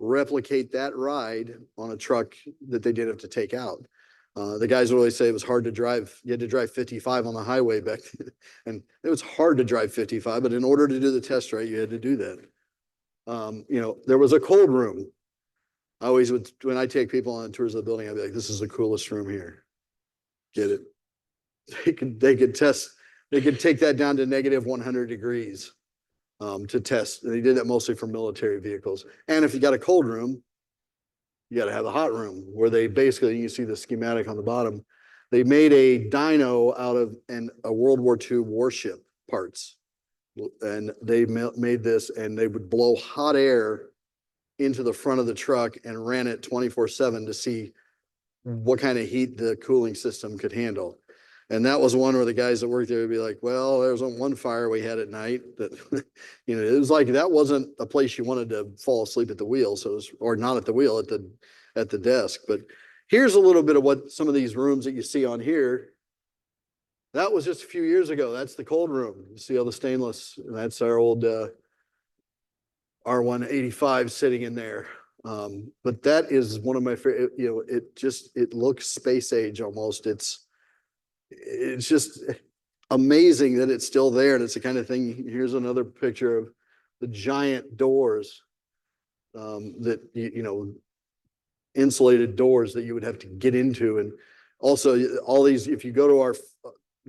replicate that ride on a truck that they didn't have to take out. The guys would always say it was hard to drive. You had to drive 55 on the highway back then. And it was hard to drive 55, but in order to do the test right, you had to do that. You know, there was a cold room. I always would, when I take people on tours of the building, I'd be like, this is the coolest room here. Get it? They could take that down to negative 100 degrees to test. And they did that mostly for military vehicles. And if you got a cold room, you got to have a hot room where they basically, you see the schematic on the bottom. They made a dyno out of a World War II warship parts. And they made this, and they would blow hot air into the front of the truck and ran it 24/7 to see what kind of heat the cooling system could handle. And that was one where the guys that worked there would be like, well, there was one fire we had at night that, you know, it was like, that wasn't a place you wanted to fall asleep at the wheel. So it was, or not at the wheel, at the desk. But here's a little bit of what some of these rooms that you see on here. That was just a few years ago. That's the cold room. You see all the stainless, and that's our old R185 sitting in there. But that is one of my favorite, you know, it looks space age almost. It's just amazing that it's still there. And it's the kind of thing, here's another picture of the giant doors that, you know, insulated doors that you would have to get into. And also all these, if you go to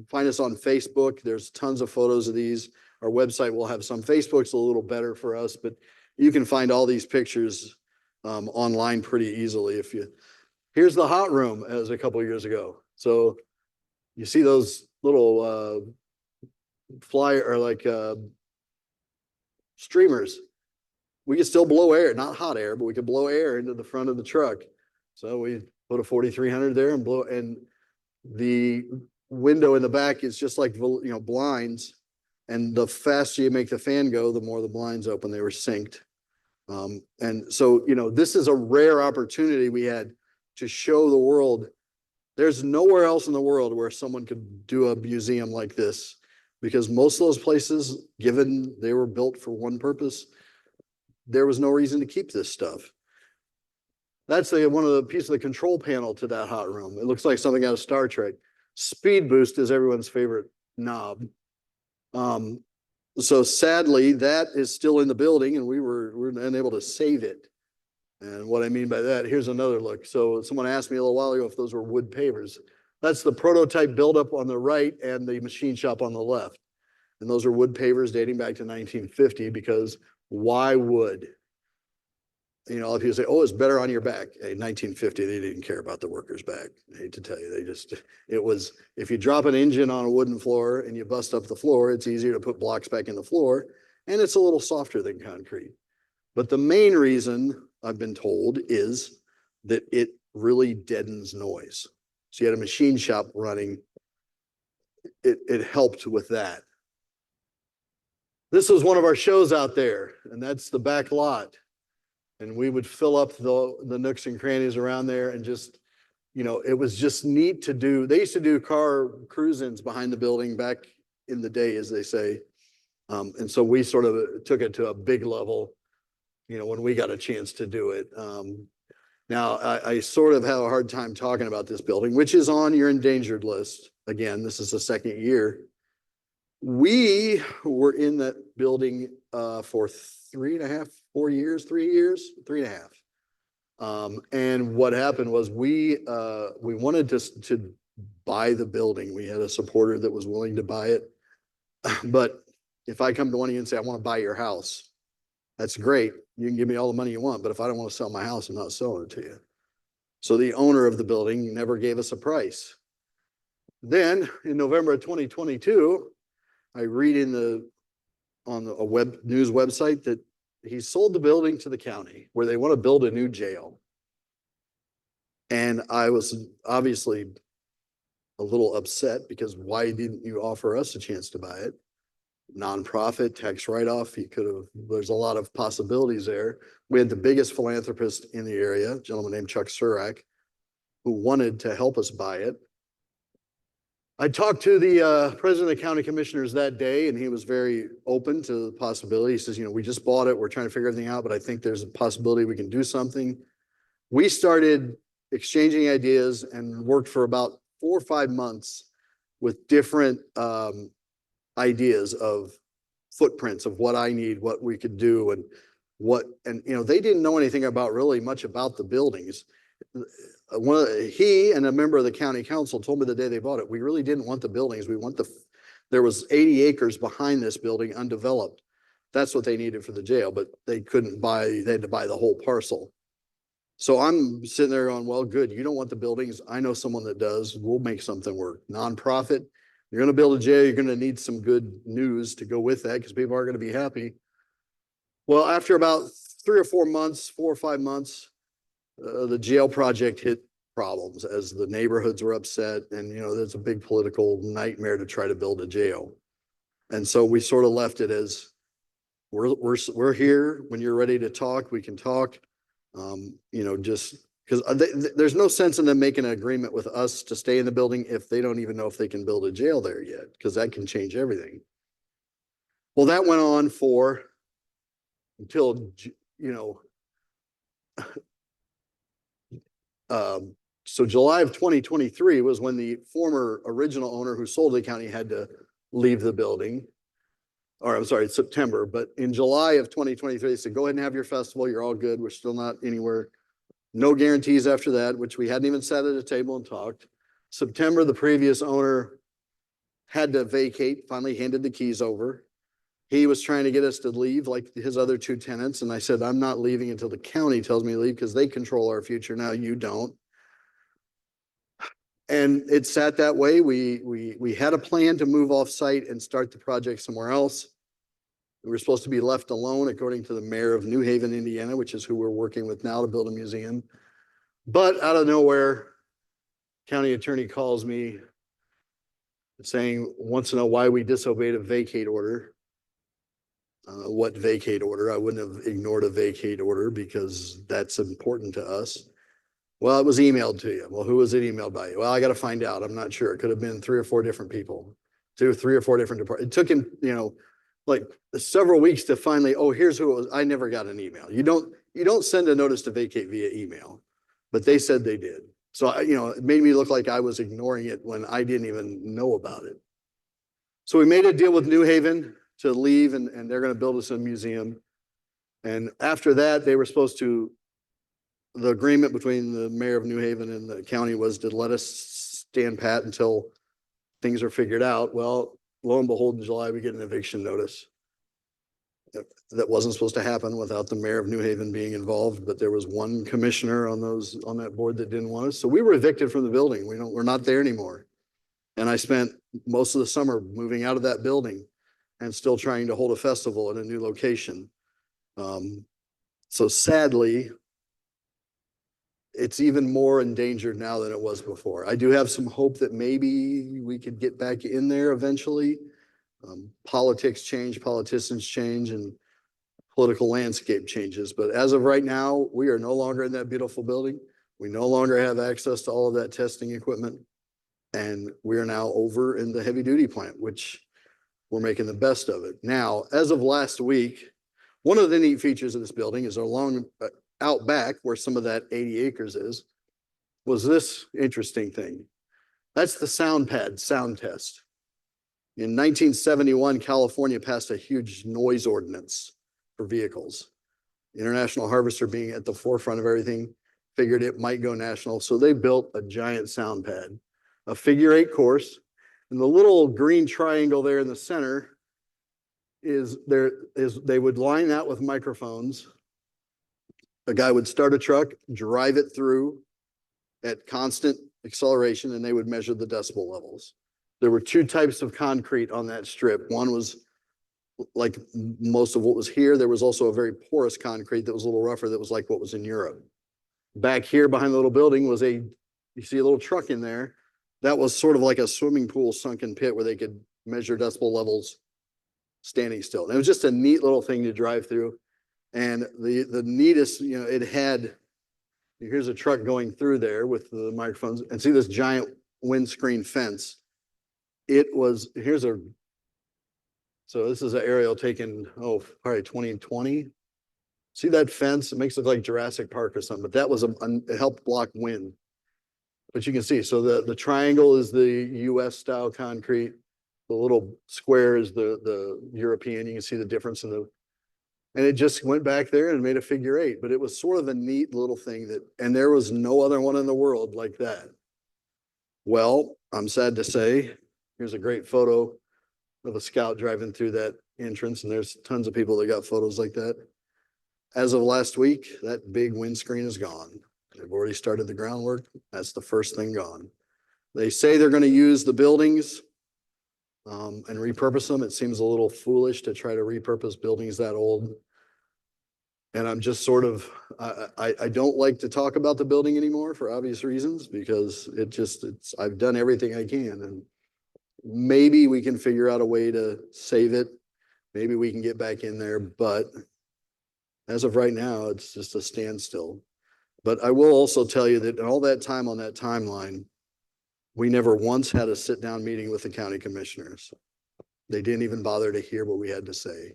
find us on Facebook, there's tons of photos of these. Our website will have some. Facebook's a little better for us, but you can find all these pictures online pretty easily. Here's the hot room as a couple of years ago. So you see those little streamers. We could still blow air, not hot air, but we could blow air into the front of the truck. So we put a 4300 there and blow, and the window in the back is just like, you know, blinds. And the faster you make the fan go, the more the blinds open. They were synced. And so, you know, this is a rare opportunity we had to show the world. There's nowhere else in the world where someone could do a museum like this, because most of those places, given they were built for one purpose, there was no reason to keep this stuff. That's one of the pieces of the control panel to that hot room. It looks like something out of Star Trek. Speed boost is everyone's favorite knob. So sadly, that is still in the building, and we're unable to save it. And what I mean by that, here's another look. So someone asked me a little while ago if those were wood pavers. That's the prototype buildup on the right and the machine shop on the left. And those are wood pavers dating back to 1950, because why wood? You know, if you say, oh, it's better on your back. In 1950, they didn't care about the worker's back. I hate to tell you, it was, if you drop an engine on a wooden floor and you bust up the floor, it's easier to put blocks back in the floor, and it's a little softer than concrete. But the main reason I've been told is that it really deadens noise. So you had a machine shop running, it helped with that. This was one of our shows out there, and that's the back lot. And we would fill up the nooks and crannies around there, and just, you know, it was just neat to do. They used to do car cruise-ins behind the building back in the day, as they say. And so we sort of took it to a big level, you know, when we got a chance to do it. Now, I sort of have a hard time talking about this building, which is on your endangered list. Again, this is the second year. We were in that building for 3 and a half. And what happened was we wanted to buy the building. We had a supporter that was willing to buy it. But if I come to one of you and say, I want to buy your house, that's great. You can give me all the money you want, but if I don't want to sell my house, I'm not selling it to you. So the owner of the building never gave us a price. Then in November of 2022, I read on a web news website that he sold the building to the county where they want to build a new jail. And I was obviously a little upset, because why didn't you offer us a chance to buy it? Nonprofit, tax write-off, he could have, there's a lot of possibilities there. We had the biggest philanthropist in the area, a gentleman named Chuck Surak, who wanted to help us buy it. I talked to the president of the county commissioners that day, and he was very open to the possibility. He says, you know, we just bought it. We're trying to figure everything out, but I think there's a possibility we can do something. We started exchanging ideas and worked for about 4 or 5 months with different ideas of footprints of what I need, what we could do, and you know, they didn't know anything about really much about the buildings. He and a member of the county council told me the day they bought it, we really didn't want the buildings. We want there was 80 acres behind this building undeveloped. That's what they needed for the jail, but they couldn't buy, they had to buy the whole parcel. So I'm sitting there going, well, good. You don't want the buildings. I know someone that does. We'll make something work. Nonprofit. You're going to build a jail. You're going to need some good news to go with that because people are going to be happy. Well, after about 3 or 4 months, 4 or 5 months, the jail project hit problems as the neighborhoods were upset. And, you know, there's a big political nightmare to try to build a jail. And so we sort of left it as we're here. When you're ready to talk, we can talk. You know, just because there's no sense in them making an agreement with us to stay in the building if they don't even know if they can build a jail there yet, because that can change everything. Well, that went on until, you know, so July of 2023 was when the former original owner who sold the county had to leave the building. Or I'm sorry, September, but in July of 2023, they said, go ahead and have your festival. You're all good. We're still not anywhere. No guarantees after that, which we hadn't even sat at a table and talked. September, the previous owner had to vacate, finally handed the keys over. He was trying to get us to leave like his other 2 tenants. And I said, I'm not leaving until the county tells me to leave because they control our future. Now you don't. And it sat that way. We had a plan to move off site and start the project somewhere else. We were supposed to be left alone, according to the mayor of New Haven, Indiana, which is who we're working with now to build a museum. But out of nowhere, county attorney calls me saying, wants to know why we disobeyed a vacate order. What vacate order? I wouldn't have ignored a vacate order because that's important to us. Well, it was emailed to you. Well, who was it emailed by? Well, I got to find out. I'm not sure. It could have been 3 or 4 different people, 2 or 3 or 4 different departments. It took him, you know, like several weeks to finally, oh, here's who it was. I never got an email. You don't send a notice to vacate via email, but they said they did. So, you know, it made me look like I was ignoring it when I didn't even know about it. So we made a deal with New Haven to leave, and they're going to build us a museum. And after that, they were supposed to, the agreement between the mayor of New Haven and the county was to let us stand pat until things are figured out. Well, lo and behold, in July, we get an eviction notice. That wasn't supposed to happen without the mayor of New Haven being involved, but there was one commissioner on that board that didn't want us. So we were evicted from the building. We're not there anymore. And I spent most of the summer moving out of that building and still trying to hold a festival at a new location. So sadly, it's even more endangered now than it was before. I do have some hope that maybe we could get back in there eventually. Politics change, politicians change, and political landscape changes. But as of right now, we are no longer in that beautiful building. We no longer have access to all of that testing equipment. And we are now over in the heavy duty plant, which we're making the best of it. Now, as of last week, one of the neat features of this building is along out back where some of that 80 acres is, was this interesting thing. That's the sound pad sound test. In 1971, California passed a huge noise ordinance for vehicles. International Harvester, being at the forefront of everything, figured it might go national. So they built a giant sound pad, a figure-8 course. And the little green triangle there in the center they would line that with microphones. A guy would start a truck, drive it through at constant acceleration, and they would measure the decibel levels. There were 2 types of concrete on that strip. One was like most of what was here. There was also a very porous concrete that was a little rougher, that was like what was in Europe. Back here behind the little building was you see a little truck in there. That was sort of like a swimming pool sunken pit where they could measure decibel levels standing still. And it was just a neat little thing to drive through. And the neatest, you know, it had, here's a truck going through there with the microphones, and see this giant windscreen fence. so this is an aerial taken, probably 2020. See that fence? It makes it look like Jurassic Park or something, but that was it helped block wind. But you can see, so the triangle is the US style concrete. The little square is the European. You can see the difference and it just went back there and made a figure 8, but it was sort of a neat little thing and there was no other one in the world like that. Well, I'm sad to say, here's a great photo of a Scout driving through that entrance, and there's tons of people that got photos like that. As of last week, that big windscreen is gone. They've already started the groundwork. That's the first thing gone. They say they're going to use the buildings and repurpose them. It seems a little foolish to try to repurpose buildings that old. And I'm just sort of, I don't like to talk about the building anymore for obvious reasons, because I've done everything I can, and maybe we can figure out a way to save it. Maybe we can get back in there, but as of right now, it's just a standstill. But I will also tell you that in all that time on that timeline, we never once had a sit-down meeting with the county commissioners. They didn't even bother to hear what we had to say.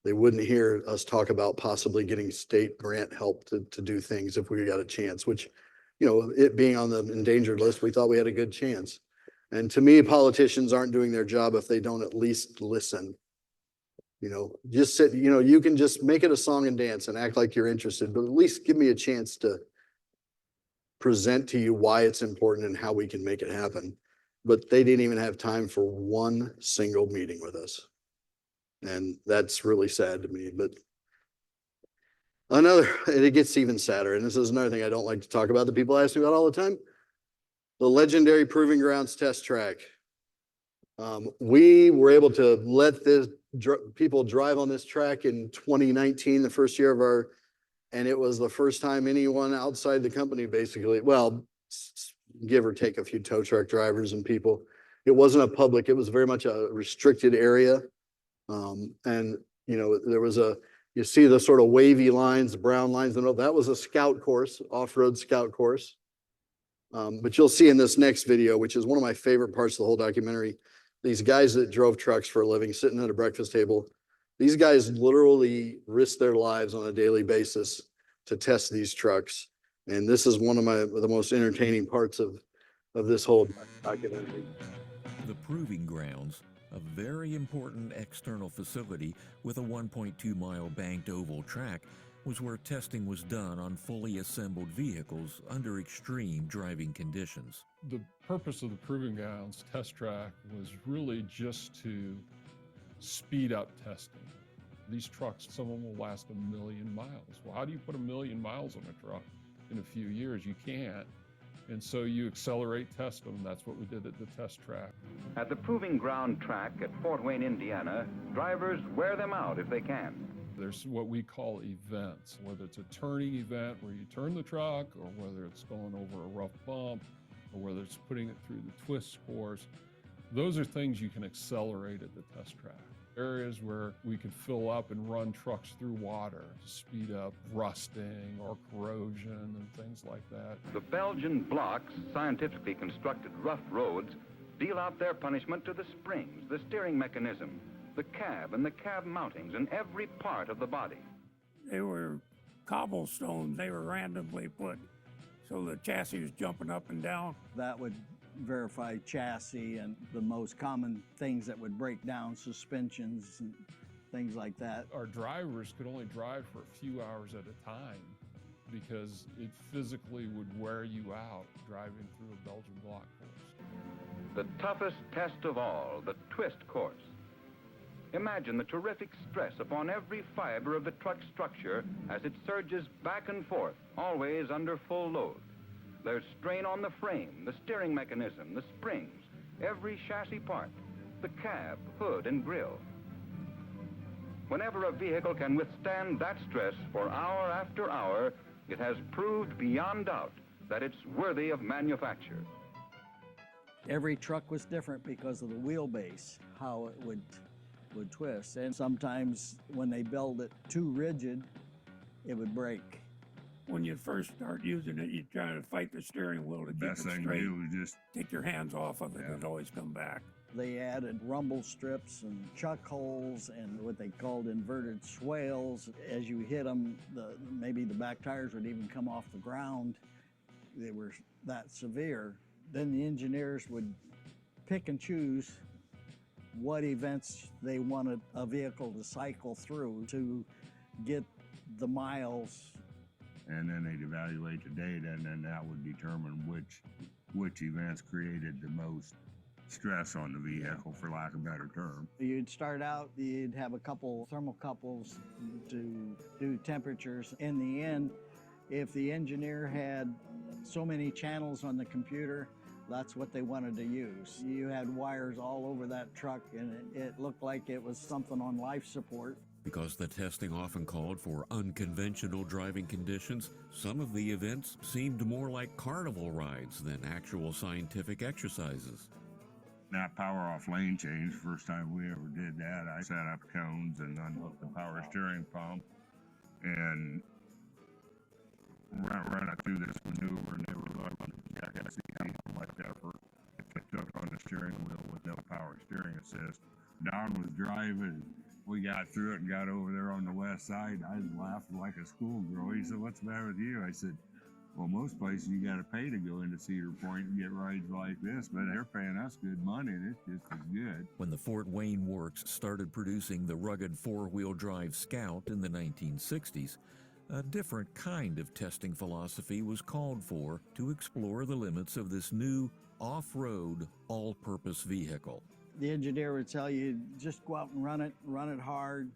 They wouldn't hear us talk about possibly getting state grant help to do things if we got a chance, which, it being on the endangered list, we thought we had a good chance. And to me, politicians aren't doing their job if they don't at least listen. Just sit, you can just make it a song and dance and act like you're interested, but at least give me a chance to present to you why it's important and how we can make it happen. But they didn't even have time for one single meeting with us. And that's really sad to me. But and it gets even sadder. And this is another thing I don't like to talk about that people ask me about all the time. The legendary Proving Grounds test track. We were able to let people drive on this track in 2019, the first year and it was the first time anyone outside the company basically, well, give or take a few tow truck drivers and people. It wasn't a public, it was very much a restricted area. And there was you see the sort of wavy lines, the brown lines, that was a scout course, off-road scout course. But you'll see in this next video, which is one of my favorite parts of the whole documentary, these guys that drove trucks for a living, sitting at a breakfast table, these guys literally risk their lives on a daily basis to test these trucks. And this is one of the most entertaining parts of this whole documentary. The Proving Grounds, a very important external facility with a 1.2-mile banked oval track, was where testing was done on fully assembled vehicles under extreme driving conditions. The purpose of the Proving Grounds test track was really just to speed up testing. These trucks, some of them will last 1 million miles. Well, how do you put 1 million miles on a truck in a few years? You can't. And so you accelerate test them. That's what we did at the test track. At the Proving Ground track at Fort Wayne, Indiana, drivers wear them out if they can. There's what we call events, whether it's a turning event where you turn the truck, or whether it's going over a rough bump, or whether it's putting it through the twist course. Those are things you can accelerate at the test track. Areas where we could fill up and run trucks through water to speed up rusting or corrosion and things like that. The Belgian blocks, scientifically constructed rough roads, deal out their punishment to the springs, the steering mechanism, the cab and the cab mountings, and every part of the body. They were cobblestones. They were randomly put, so the chassis was jumping up and down. That would verify chassis and the most common things that would break down, suspensions and things like that. Our drivers could only drive for a few hours at a time because it physically would wear you out driving through a Belgian block course. The toughest test of all, the twist course. Imagine the terrific stress upon every fiber of the truck structure as it surges back and forth, always under full load. There's strain on the frame, the steering mechanism, the springs, every chassis part, the cab, hood, and grille. Whenever a vehicle can withstand that stress for hour after hour, it has proved beyond doubt that it's worthy of manufacture. Every truck was different because of the wheelbase, how it would twist. And sometimes when they build it too rigid, it would break. When you first start using it, you try to fight the steering wheel to keep it straight. Best thing to do is just take your hands off of it and it always come back. They added rumble strips and chuck holes and what they called inverted swales. As you hit them, maybe the back tires would even come off the ground. They were that severe. Then the engineers would pick and choose what events they wanted a vehicle to cycle through to get the miles. And then they'd evaluate the data, and then that would determine which events created the most stress on the vehicle, for lack of a better term. You'd start out, you'd have a couple thermocouples to do temperatures. In the end, if the engineer had so many channels on the computer, that's what they wanted to use. You had wires all over that truck, and it looked like it was something on life support. Because the testing often called for unconventional driving conditions, some of the events seemed more like carnival rides than actual scientific exercises. That power off lane change, first time we ever did that, I set up cones and unhooked the power steering pump and ran it through this maneuver, and they were like, "Yeah, I see how much effort it took on the steering wheel with no power steering assist." Don was driving. We got through it and got over there on the west side. I was laughing like a schoolgirl. He said, "What's the matter with you?" I said, "Well, most places you got to pay to go into Cedar Point and get rides like this, but they're paying us good money, and it's just as good." When the Fort Wayne Works started producing the rugged four-wheel drive Scout in the 1960s, a different kind of testing philosophy was called for to explore the limits of this new off-road, all-purpose vehicle. The engineer would tell you, just go out and run it hard,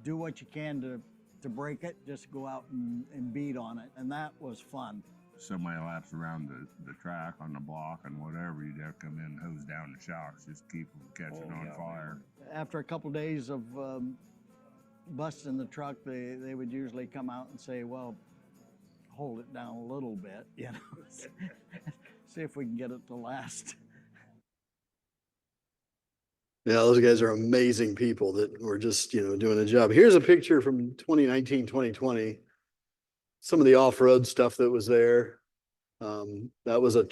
do what you can to break it, just go out and beat on it, and that was fun. Semi laps around the track on the block and whatever, you'd have to come in and hose down the shocks, just keep them catching on fire. After a couple days of busting the truck, they would usually come out and say, "Well, hold it down a little bit, see if we can get it to last." Yeah, those guys are amazing people that were just, doing a job. Here's a picture from 2019, 2020. Some of the off-road stuff that was there. That was a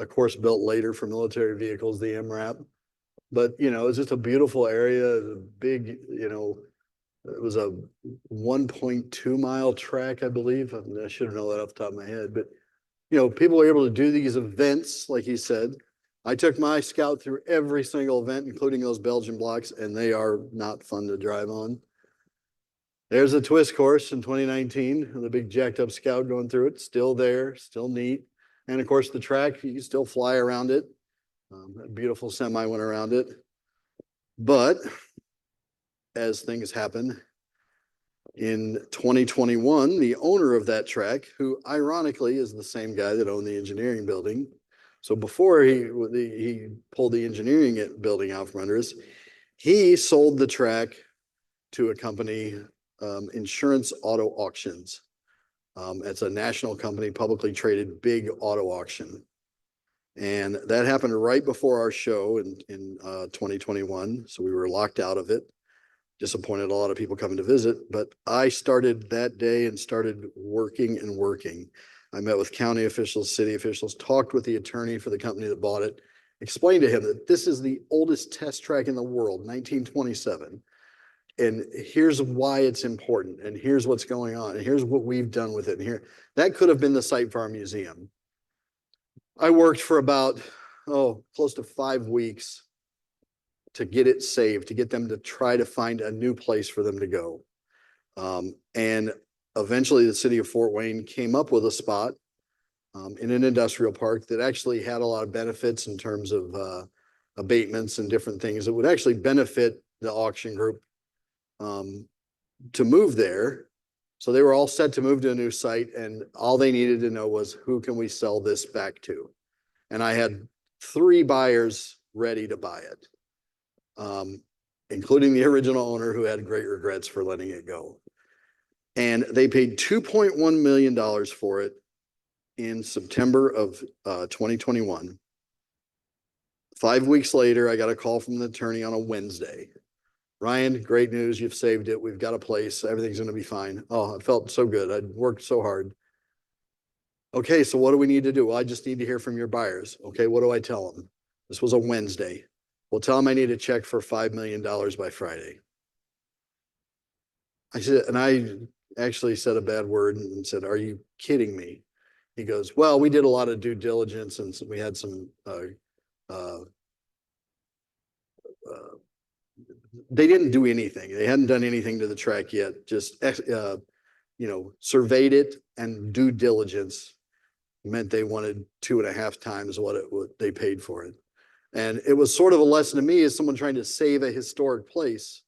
course built later for military vehicles, the MRAP. But, it's just a beautiful area, a big, it was a 1.2 mile track, I believe. I should know that off the top of my head. But, people were able to do these events, like he said. I took my Scout through every single event, including those Belgian blocks, and they are not fun to drive on. There's a twist course in 2019, the big jacked up Scout going through it, still there, still neat. And of course the track, you can still fly around it. A beautiful semi went around it. But as things happen, in 2021, the owner of that track, who ironically is the same guy that owned the engineering building. So before he pulled the engineering building out from under us, he sold the track to a company, Insurance Auto Auctions. It's a national company, publicly traded, big auto auction. And that happened right before our show in 2021. So we were locked out of it. Disappointed a lot of people coming to visit, but I started that day and started working. I met with county officials, city officials, talked with the attorney for the company that bought it, explained to him that this is the oldest test track in the world, 1927. And here's why it's important. And here's what's going on. And here's what we've done with it. And here, that could have been the site for our museum. I worked for about, close to 5 weeks to get it saved, to get them to try to find a new place for them to go. And eventually the city of Fort Wayne came up with a spot in an industrial park that actually had a lot of benefits in terms of abatements and different things that would actually benefit the auction group to move there. So they were all set to move to a new site, and all they needed to know was, who can we sell this back to? And I had 3 buyers ready to buy it, including the original owner, who had great regrets for letting it go. And they paid $2.1 million for it in September of 2021. 5 weeks later, I got a call from the attorney on a Wednesday. "Ryan, great news. You've saved it. We've got a place. Everything's going to be fine." Oh, I felt so good. I'd worked so hard. "Okay, so what do we need to do?" "Well, I just need to hear from your buyers." "Okay, what do I tell them?" This was a Wednesday. Well, tell him I need a check for $5 million by Friday. I said, and I actually said a bad word and said, are you kidding me? He goes, well, we did a lot of due diligence and we had some, they didn't do anything. They hadn't done anything to the track yet, just, surveyed it, and due diligence meant they wanted 2.5 times what they paid for it. And it was sort of a lesson to me as someone trying to save a historic place.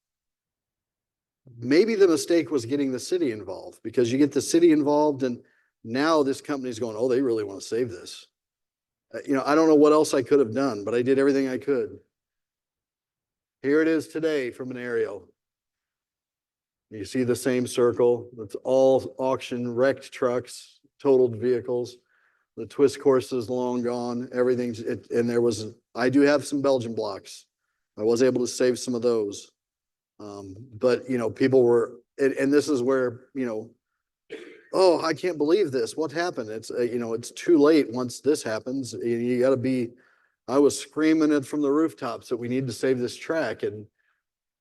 Maybe the mistake was getting the city involved, because you get the city involved and now this company's going, oh, they really want to save this. I don't know what else I could have done, but I did everything I could. Here it is today from an aerial. You see the same circle. It's all auction wrecked trucks, totaled vehicles. The twist course is long gone. Everything's and I do have some Belgian blocks. I was able to save some of those. But people were, and this is where, oh, I can't believe this. What happened? It's too late once this happens. You got to be, I was screaming it from the rooftops that we need to save this track. And,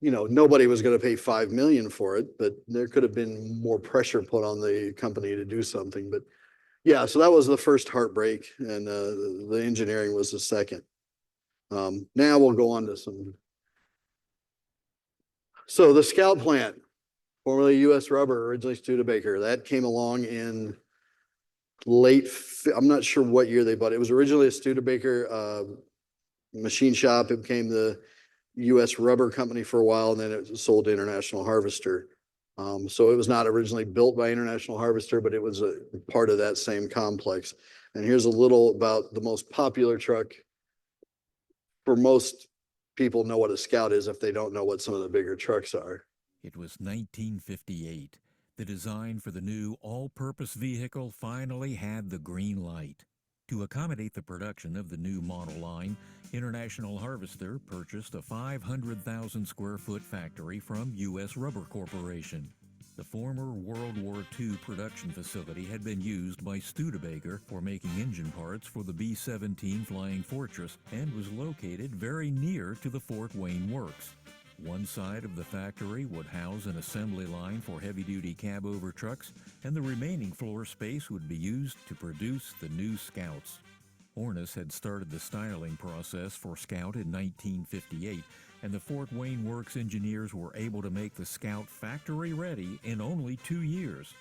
nobody was going to pay $5 million for it, but there could have been more pressure put on the company to do something. But yeah, so that was the first heartbreak, and the engineering was the second. Now we'll go on to some. So the Scout plant, formerly U.S. Rubber, originally Studebaker, that came along in I'm not sure what year they bought it. It was originally a Studebaker machine shop. It became the U.S. Rubber company for a while, and then it was sold to International Harvester. So it was not originally built by International Harvester, but it was a part of that same complex. And here's a little about the most popular truck. For most people know what a Scout is if they don't know what some of the bigger trucks are. It was 1958. The design for the new all-purpose vehicle finally had the green light. To accommodate the production of the new model line, International Harvester purchased a 500,000 square foot factory from U.S. Rubber Corporation. The former World War II production facility had been used by Studebaker for making engine parts for the B-17 Flying Fortress and was located very near to the Fort Wayne Works. One side of the factory would house an assembly line for heavy-duty cab-over trucks, and the remaining floor space would be used to produce the new Scouts. Ornis had started the styling process for Scout in 1958, and the Fort Wayne Works engineers were able to make the Scout factory ready in only 2 years.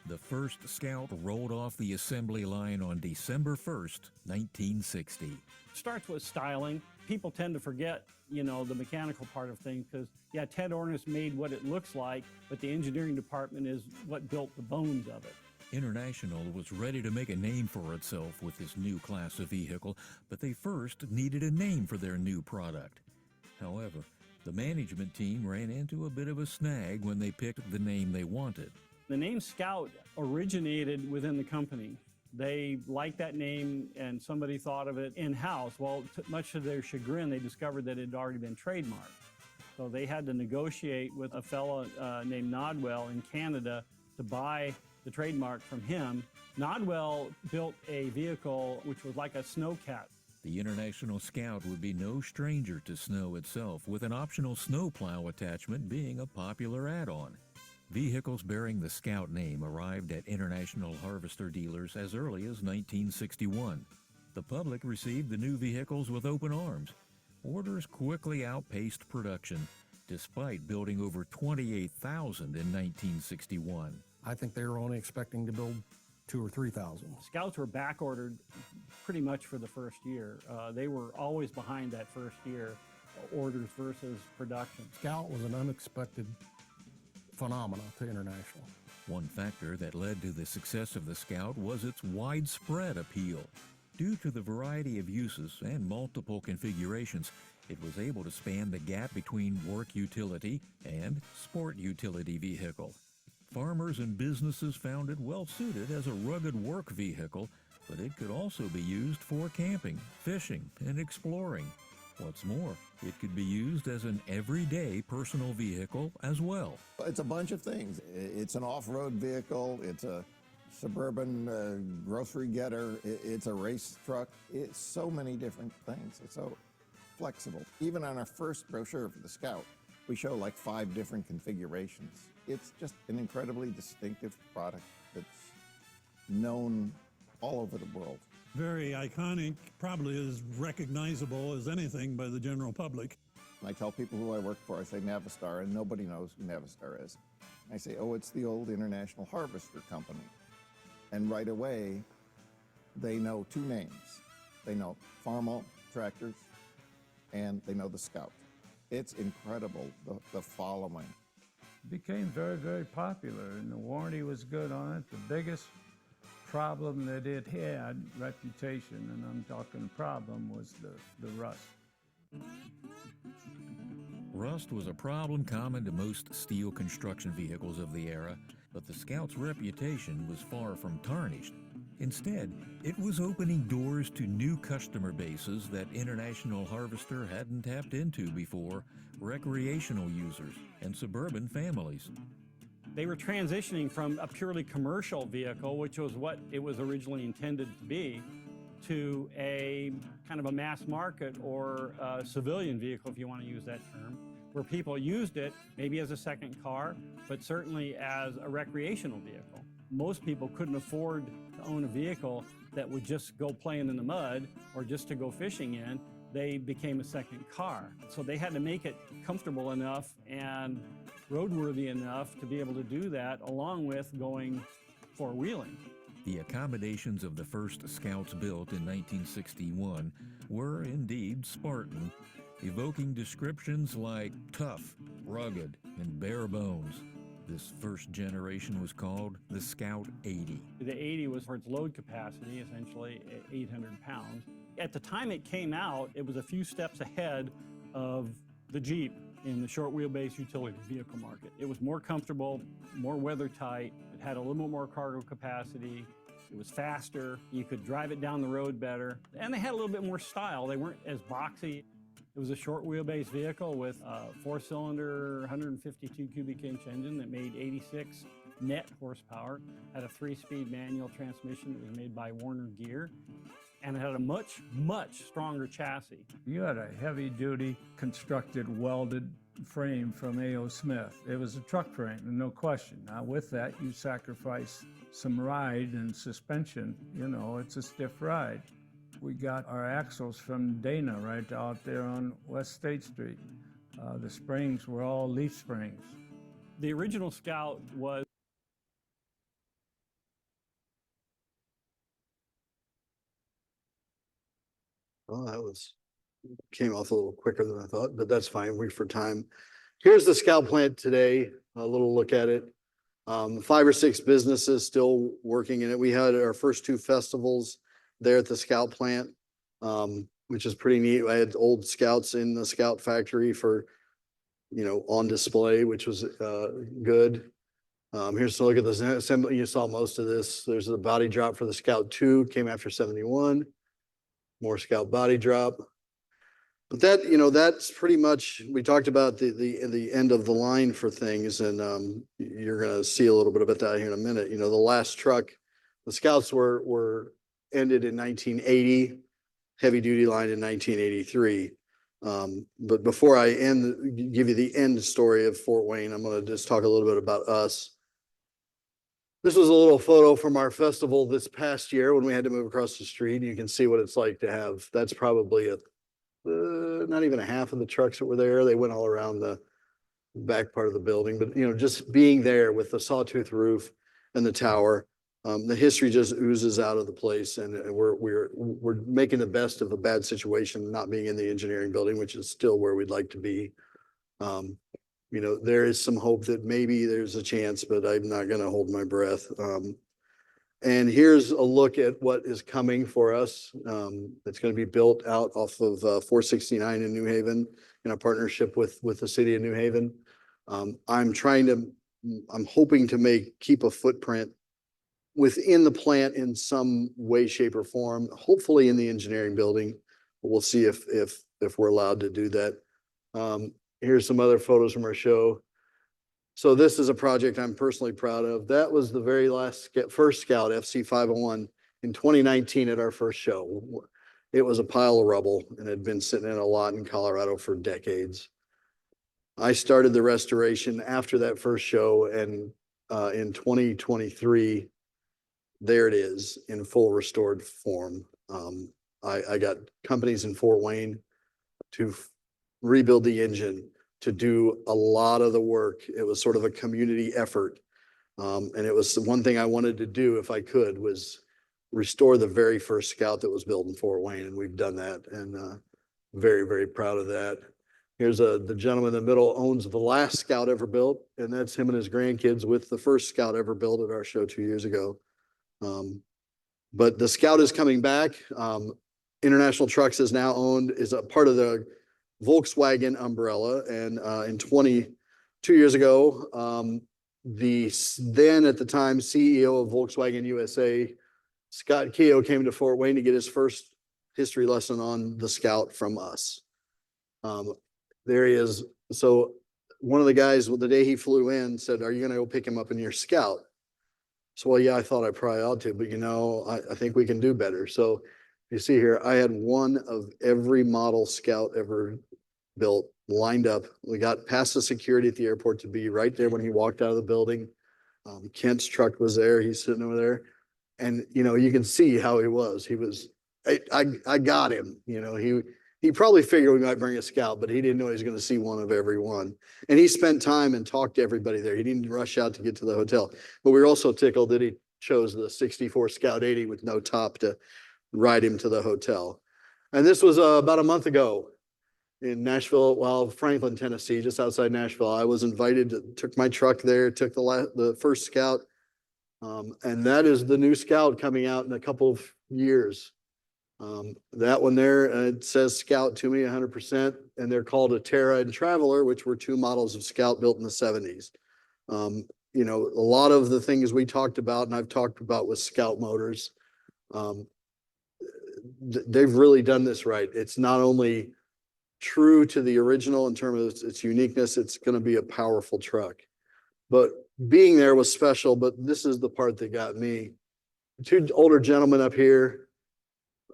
The first Scout rolled off the assembly line on December 1st, 1960. It starts with styling. People tend to forget, the mechanical part of things because, Ted Ornis made what it looks like, but the engineering department is what built the bones of it. International was ready to make a name for itself with this new class of vehicle, but they first needed a name for their new product. However, the management team ran into a bit of a snag when they picked the name they wanted. The name Scout originated within the company. They liked that name and somebody thought of it in-house. Well, much to their chagrin, they discovered that it had already been trademarked. So they had to negotiate with a fellow named Nodwell in Canada to buy the trademark from him. Nodwell built a vehicle which was like a snowcat. The International Scout would be no stranger to snow itself, with an optional snowplow attachment being a popular add-on. Vehicles bearing the Scout name arrived at International Harvester dealers as early as 1961. The public received the new vehicles with open arms. Orders quickly outpaced production, despite building over 28,000 in 1961. I think they were only expecting to build 2,000 or 3,000. Scouts were back ordered pretty much for the first year. They were always behind that first year, orders versus production. Scout was an unexpected phenomena to International. One factor that led to the success of the Scout was its widespread appeal. Due to the variety of uses and multiple configurations, it was able to span the gap between work utility and sport utility vehicle. Farmers and businesses found it well suited as a rugged work vehicle, but it could also be used for camping, fishing, and exploring. What's more, it could be used as an everyday personal vehicle as well. It's a bunch of things. It's an off-road vehicle. It's a suburban grocery getter. It's a race truck. It's so many different things. It's so flexible. Even on our first brochure for the Scout, we show like 5 different configurations. It's just an incredibly distinctive product that's known all over the world. Very iconic, probably as recognizable as anything by the general public. I tell people who I work for, I say Navistar, and nobody knows who Navistar is. I say, oh, it's the old International Harvester Company. And right away, they know 2 names. They know Farmall tractors, and they know the Scout. It's incredible, the following. Became very, very popular, and the warranty was good on it. The biggest problem that it had, reputation, and I'm talking problem, was the rust. Rust was a problem common to most steel construction vehicles of the era, but the Scout's reputation was far from tarnished. Instead, it was opening doors to new customer bases that International Harvester hadn't tapped into before: recreational users and suburban families. They were transitioning from a purely commercial vehicle, which was what it was originally intended to be, to a kind of a mass market or a civilian vehicle, if you want to use that term, where people used it maybe as a second car, but certainly as a recreational vehicle. Most people couldn't afford to own a vehicle that would just go playing in the mud or just to go fishing in. They became a second car. So they had to make it comfortable enough and roadworthy enough to be able to do that, along with going four-wheeling. The accommodations of the first Scouts built in 1961 were indeed Spartan, evoking descriptions like tough, rugged, and bare bones. This first generation was called the Scout 80. The 80 was for its load capacity, essentially 800 pounds. At the time it came out, it was a few steps ahead of the Jeep in the short wheelbase utility vehicle market. It was more comfortable, more weather tight, it had a little bit more cargo capacity, it was faster, you could drive it down the road better, and they had a little bit more style. They weren't as boxy. It was a short wheelbase vehicle with a 4-cylinder, 152 cubic inch engine that made 86 net horsepower, had a 3-speed manual transmission that was made by Warner Gear, and it had a much, much stronger chassis. You had a heavy-duty constructed welded frame from A.O. Smith. It was a truck frame, no question. Now with that, you sacrifice some ride and suspension. You know, it's a stiff ride. We got our axles from Dana right out there on West State Street. The springs were all leaf springs. The original Scout was Oh, came off a little quicker than I thought, but that's fine. Wait for time. Here's the Scout plant today. A little look at it. 5 or 6 businesses still working in it. We had our first 2 festivals there at the Scout plant, which is pretty neat. I had old Scouts in the Scout factory for, on display, which was good. Here's a look at the assembly. You saw most of this. There's the body drop for the Scout 2, came after 71. More Scout body drop. But that's pretty much, we talked about the end of the line for things, and you're going to see a little bit about that here in a minute. The last truck, the Scouts were ended in 1980, heavy duty line in 1983. But before I give you the end story of Fort Wayne, I'm going to just talk a little bit about us. This was a little photo from our festival this past year when we had to move across the street. You can see what it's like to have, that's probably not even a half of the trucks that were there. They went all around the back part of the building, but just being there with the sawtooth roof and the tower, the history just oozes out of the place, and we're making the best of a bad situation, not being in the engineering building, which is still where we'd like to be. There is some hope that maybe there's a chance, but I'm not going to hold my breath. And here's a look at what is coming for us. It's going to be built out off of 469 in New Haven in a partnership with the city of New Haven. I'm hoping to keep a footprint within the plant in some way, shape, or form, hopefully in the engineering building. But we'll see if we're allowed to do that. Here's some other photos from our show. So this is a project I'm personally proud of. That was the very first Scout FC 501 in 2019 at our first show. It was a pile of rubble and had been sitting in a lot in Colorado for decades. I started the restoration after that first show, and in 2023, there it is in full restored form. I got companies in Fort Wayne to rebuild the engine, to do a lot of the work. It was sort of a community effort. And it was the one thing I wanted to do if I could, was restore the very first Scout that was built in Fort Wayne. And we've done that, and very, very proud of that. Here's the gentleman in the middle owns the last Scout ever built, and that's him and his grandkids with the first Scout ever built at our show 2 years ago. But the Scout is coming back. International Trucks is now is a part of the Volkswagen umbrella. And 2 years ago, the then at the time CEO of Volkswagen USA, Scott Keogh, came to Fort Wayne to get his first history lesson on the Scout from us. There he is. So one of the guys, the day he flew in, said, "Are you going to go pick him up in your Scout?" So, well, yeah, I thought I probably ought to, but I think we can do better. So you see here, I had one of every model Scout ever built lined up. We got past the security at the airport to be right there when he walked out of the building. Kent's truck was there. He's sitting over there. And, you can see how he was. I got him. He probably figured we might bring a Scout, but he didn't know he was going to see one of every one. And he spent time and talked to everybody there. He didn't rush out to get to the hotel. But we were also tickled that he chose the 64 Scout 80 with no top to ride him to the hotel. And this was about a month ago in Nashville, Franklin, Tennessee, just outside Nashville. I was invited, took my truck there, took the first Scout. And that is the new Scout coming out in a couple of years. That one there, it says Scout to me 100%, and they're called a Terra and Traveler, which were two models of Scout built in the 70s. A lot of the things we talked about, and I've talked about with Scout Motors, they've really done this right. It's not only true to the original in terms of its uniqueness, it's going to be a powerful truck. But being there was special, but this is the part that got me. Two older gentlemen up here.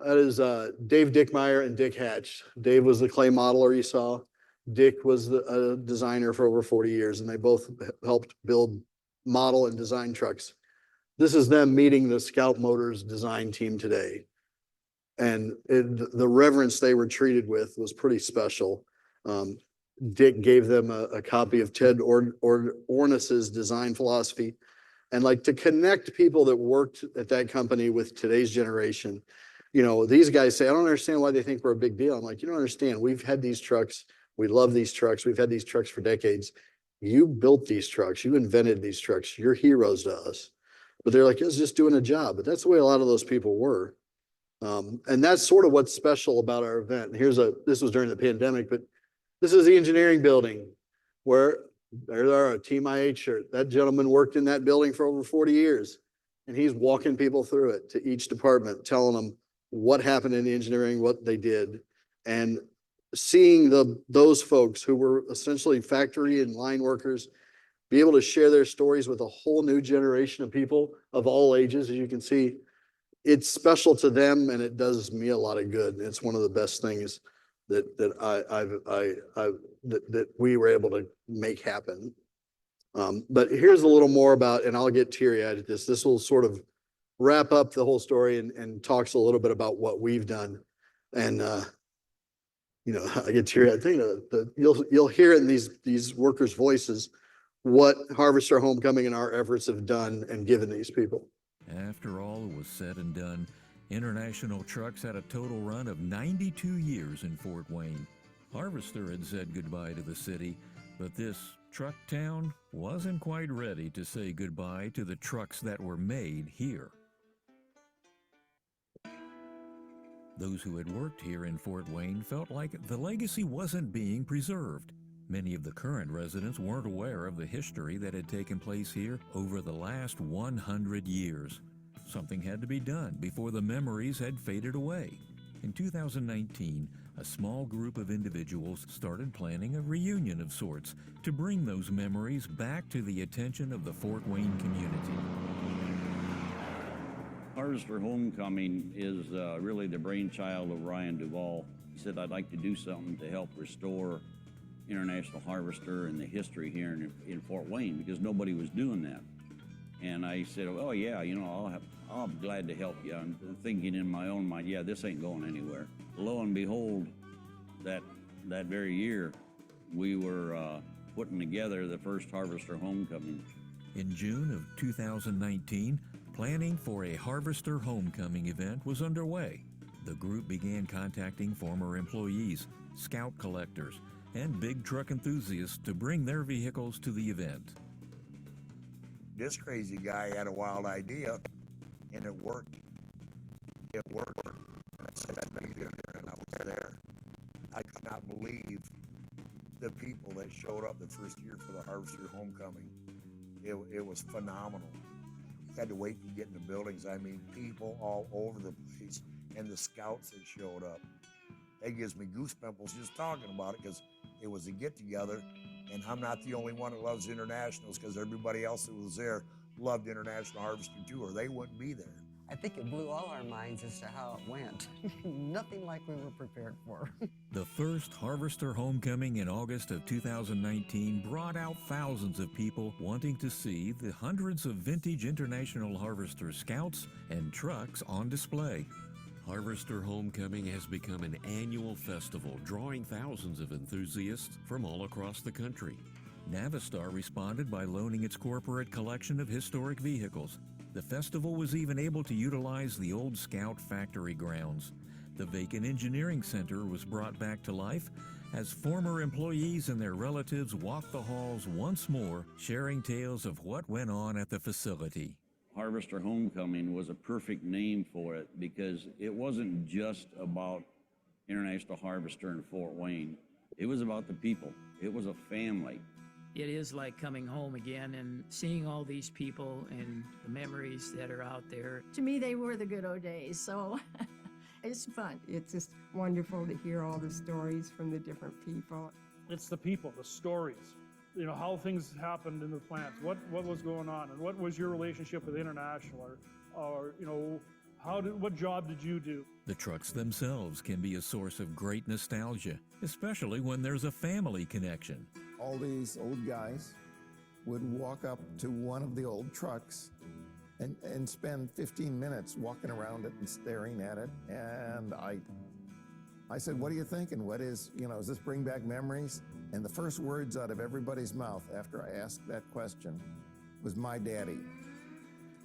That is Dave Dickmeyer and Dick Hatch. Dave was the clay modeler you saw. Dick was a designer for over 40 years, and they both helped build, model, and design trucks. This is them meeting the Scout Motors design team today. And the reverence they were treated with was pretty special. Dick gave them a copy of Ted Ornis's design philosophy. And to connect people that worked at that company with today's generation, these guys say, "I don't understand why they think we're a big deal." I'm like, "You don't understand. We've had these trucks. We love these trucks. We've had these trucks for decades. You built these trucks. You invented these trucks. You're heroes to us." But they're like, "It's just doing a job." But that's the way a lot of those people were. And that's sort of what's special about our event. This was during the pandemic, but this is the engineering building where there's our Team IH shirt. That gentleman worked in that building for over 40 years, and he's walking people through it to each department, telling them what happened in the engineering, what they did, and seeing those folks who were essentially factory and line workers be able to share their stories with a whole new generation of people of all ages. As you can see, it's special to them, and it does me a lot of good. It's one of the best things that we were able to make happen. But here's a little more about, and I'll get teary-eyed at this. This will sort of wrap up the whole story and talks a little bit about what we've done. And I get teary-eyed thinking you'll hear it in these workers' voices what Harvester Homecoming and our efforts have done and given these people. After all was said and done, International Trucks had a total run of 92 years in Fort Wayne. Harvester had said goodbye to the city, but this truck town wasn't quite ready to say goodbye to the trucks that were made here. Those who had worked here in Fort Wayne felt like the legacy wasn't being preserved. Many of the current residents weren't aware of the history that had taken place here over the last 100 years. Something had to be done before the memories had faded away. In 2019, a small group of individuals started planning a reunion of sorts to bring those memories back to the attention of the Fort Wayne community. Harvester Homecoming is really the brainchild of Ryan DuVall. He said, I'd like to do something to help restore International Harvester and the history here in Fort Wayne, because nobody was doing that. And I said, oh yeah, you know, I'll be glad to help you. I'm thinking in my own mind, yeah, this ain't going anywhere. Lo and behold, that very year, we were putting together the first Harvester Homecoming. In June of 2019, planning for a Harvester Homecoming event was underway. The group began contacting former employees, scout collectors, and big truck enthusiasts to bring their vehicles to the event. This crazy guy had a wild idea, and it worked. It worked. And I said, I'd be there, and I was there. I could not believe the people that showed up the first year for the Harvester Homecoming. It was phenomenal. Had to wait to get in the buildings. I mean, people all over the place, and the scouts that showed up. That gives me goosebumps just talking about it, because it was a get-together, and I'm not the only one that loves internationals, because everybody else that was there loved International Harvester too, or they wouldn't be there. I think it blew all our minds as to how it went. Nothing like we were prepared for. The first Harvester Homecoming in August of 2019 brought out thousands of people wanting to see the hundreds of vintage International Harvester scouts and trucks on display. Harvester Homecoming has become an annual festival, drawing thousands of enthusiasts from all across the country. Navistar responded by loaning its corporate collection of historic vehicles. The festival was even able to utilize the old Scout factory grounds. The vacant engineering center was brought back to life as former employees and their relatives walked the halls once more, sharing tales of what went on at the facility. Harvester Homecoming was a perfect name for it, because it wasn't just about International Harvester in Fort Wayne. It was about the people. It was a family. It is like coming home again and seeing all these people and the memories that are out there. To me, they were the good old days, so it's fun. It's just wonderful to hear all the stories from the different people. It's the people, the stories, you know, how things happened in the plants, what was going on, and what was your relationship with International, or you know, what job did you do? The trucks themselves can be a source of great nostalgia, especially when there's a family connection. All these old guys would walk up to one of the old trucks and spend 15 minutes walking around it and staring at it. And I said, what are you thinking? What is, you know, does this bring back memories? And the first words out of everybody's mouth after I asked that question was my daddy.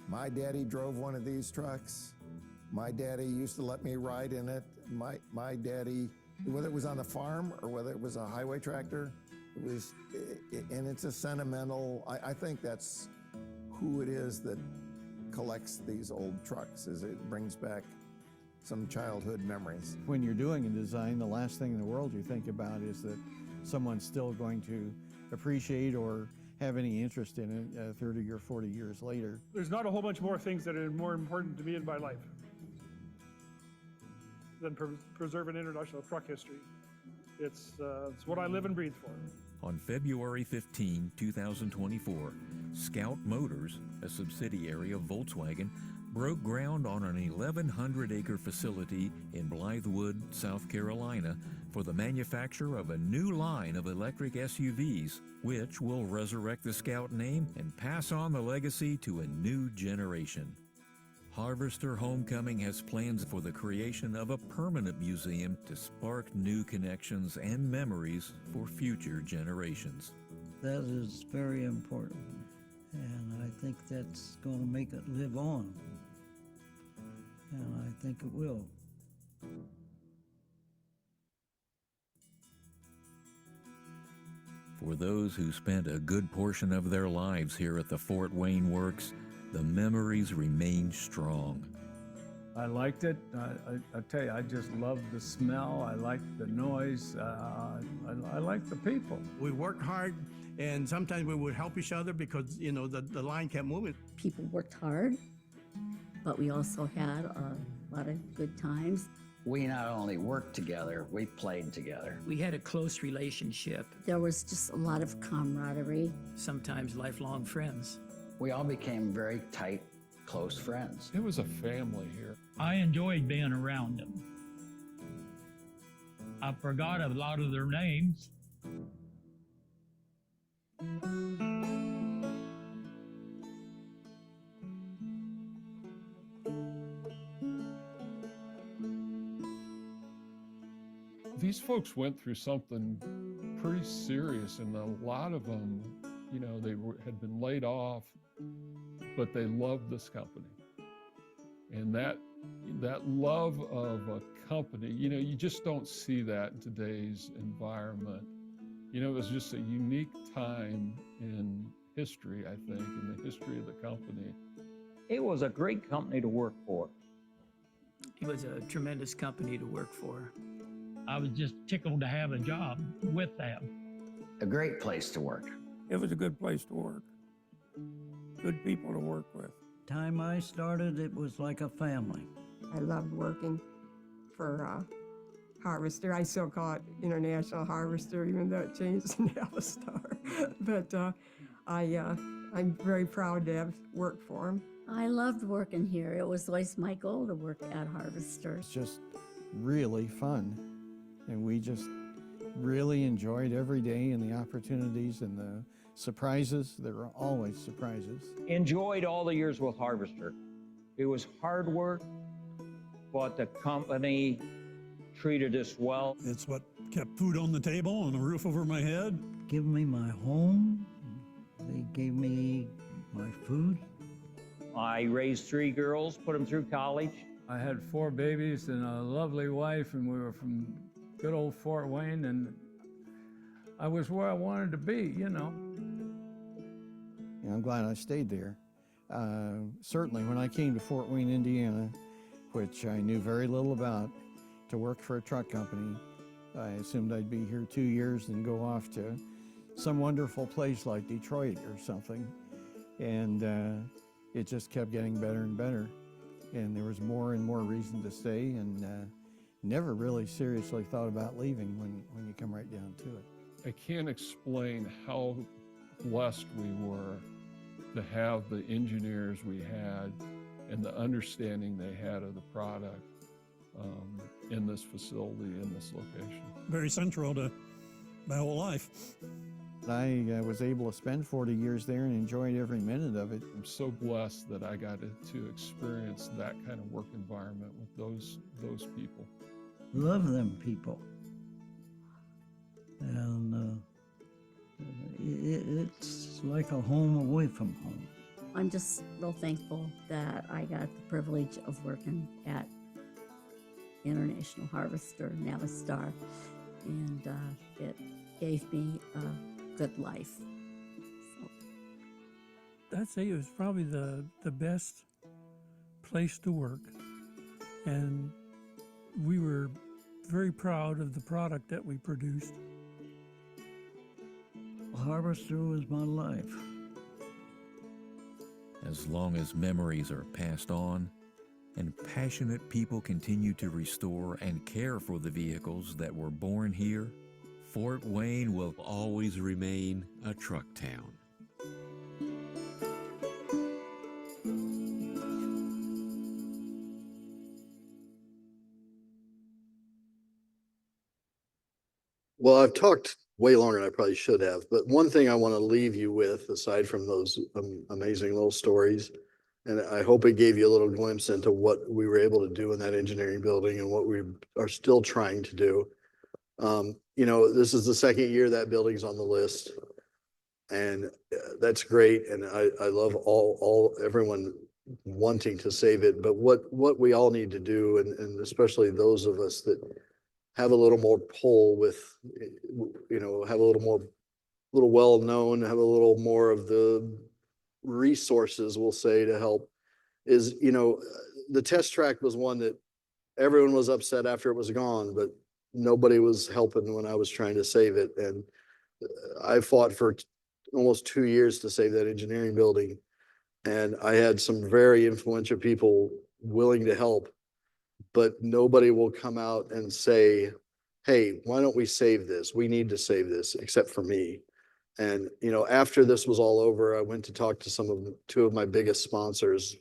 My daddy drove one of these trucks. My daddy used to let me ride in it. My daddy, whether it was on the farm or whether it was a highway tractor, and it's a sentimental, I think that's who it is that collects these old trucks, is it brings back some childhood memories. When you're doing a design, the last thing in the world you think about is that someone's still going to appreciate or have any interest in it 30 or 40 years later. There's not a whole bunch more things that are more important to me in my life than preserving international truck history. It's what I live and breathe for. On February 15, 2024, Scout Motors, a subsidiary of Volkswagen, broke ground on an 1,100-acre facility in Blythewood, South Carolina, for the manufacture of a new line of electric SUVs, which will resurrect the Scout name and pass on the legacy to a new generation. Harvester Homecoming has plans for the creation of a permanent museum to spark new connections and memories for future generations. That is very important, and I think that's going to make it live on, and I think it will. For those who spent a good portion of their lives here at the Fort Wayne Works, the memories remain strong. I liked it. I tell you, I just loved the smell. I liked the noise. I liked the people. We worked hard, and sometimes we would help each other because, you know, the line kept moving. People worked hard, but we also had a lot of good times. We not only worked together, we played together. We had a close relationship, There was just a lot of camaraderie. sometimes lifelong friends. We all became very tight, close friends. It was a family here. I enjoyed being around them. I forgot a lot of their names. These folks went through something pretty serious, and a lot of them, you know, had been laid off, but they loved this company. And that love of a company, you know, you just don't see that in today's environment. You know, it was just a unique time in history, I think, in the history of the company. It was a great company to work for. It was a tremendous company to work for. I was just tickled to have a job with them. A great place to work. It was a good place to work. Good people to work with. Time I started, it was like a family. I loved working for Harvester. I still call it International Harvester, even though it changed to Navistar. But I'm very proud to have worked for them. I loved working here. It was always my goal to work at Harvester. It's just really fun. And we just really enjoyed every day and the opportunities and the surprises. There were always surprises. Enjoyed all the years with Harvester. It was hard work, but the company treated us well. It's what kept food on the table and a roof over my head. Give me my home. They gave me my food. I raised 3 girls, put them through college. I had 4 babies and a lovely wife, and we were from good old Fort Wayne, and I was where I wanted to be, you know. And I'm glad I stayed there. Certainly when I came to Fort Wayne, Indiana, which I knew very little about, to work for a truck company, I assumed I'd be here 2 years and go off to some wonderful place like Detroit or something. And it just kept getting better and better. And there was more and more reason to stay, and never really seriously thought about leaving when you come right down to it. I can't explain how blessed we were to have the engineers we had and the understanding they had of the product in this facility, in this location. Very central to my whole life. I was able to spend 40 years there and enjoyed every minute of it. I'm so blessed that I got to experience that kind of work environment with those people. Love them people. And it's like a home away from home. I'm just real thankful that I got the privilege of working at International Harvester, Navistar, and it gave me a good life. So. I'd say it was probably the best place to work, and we were very proud of the product that we produced. Harvester was my life. As long as memories are passed on and passionate people continue to restore and care for the vehicles that were born here, Fort Wayne will always remain a truck town. Well, I've talked way longer than I probably should have, but one thing I want to leave you with, aside from those amazing little stories, and I hope it gave you a little glimpse into what we were able to do in that engineering building and what we are still trying to do. You know, this is the second year that building's on the list, and that's great. And I love everyone wanting to save it, but what we all need to do, and especially those of us that have a little more pull with, you know, have a little well known, have a little more of the resources, we'll say, to help, is, you know, the test track was one that everyone was upset after it was gone, but nobody was helping when I was trying to save it. And I fought for almost 2 years to save that engineering building. And I had some very influential people willing to help, but nobody will come out and say, hey, why don't we save this? We need to save this, except for me. And, you know, after this was all over, I went to talk to two of my biggest sponsors,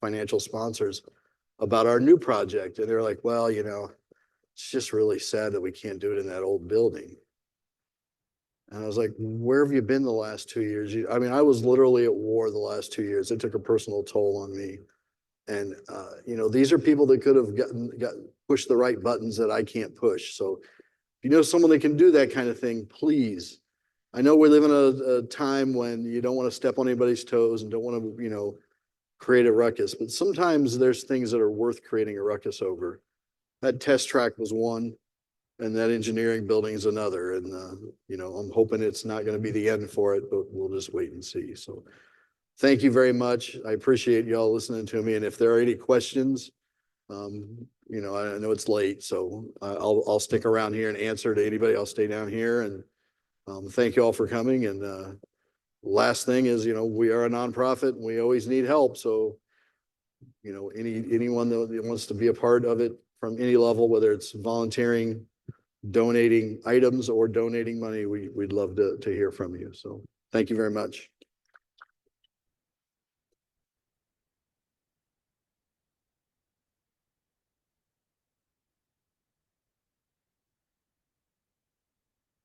financial sponsors, about our new project. And they're like, well, you know, it's just really sad that we can't do it in that old building. And I was like, where have you been the last 2 years? I mean, I was literally at war the last 2 years. It took a personal toll on me. And, you know, these are people that could have pushed the right buttons that I can't push. So if you know someone that can do that kind of thing, please. I know we live in a time when you don't want to step on anybody's toes and don't want to, you know, create a ruckus, but sometimes there's things that are worth creating a ruckus over. That test track was one, and that engineering building is another. And, you know, I'm hoping it's not going to be the end for it, but we'll just wait and see. So thank you very much. I appreciate y'all listening to me. And if there are any questions, you know, I know it's late, so I'll stick around here and answer to anybody. I'll stay down here, and thank you all for coming. And last thing is, you know, we are a nonprofit and we always need help. So, you know, anyone that wants to be a part of it from any level, whether it's volunteering, donating items, or donating money, we'd love to hear from you. So thank you very much.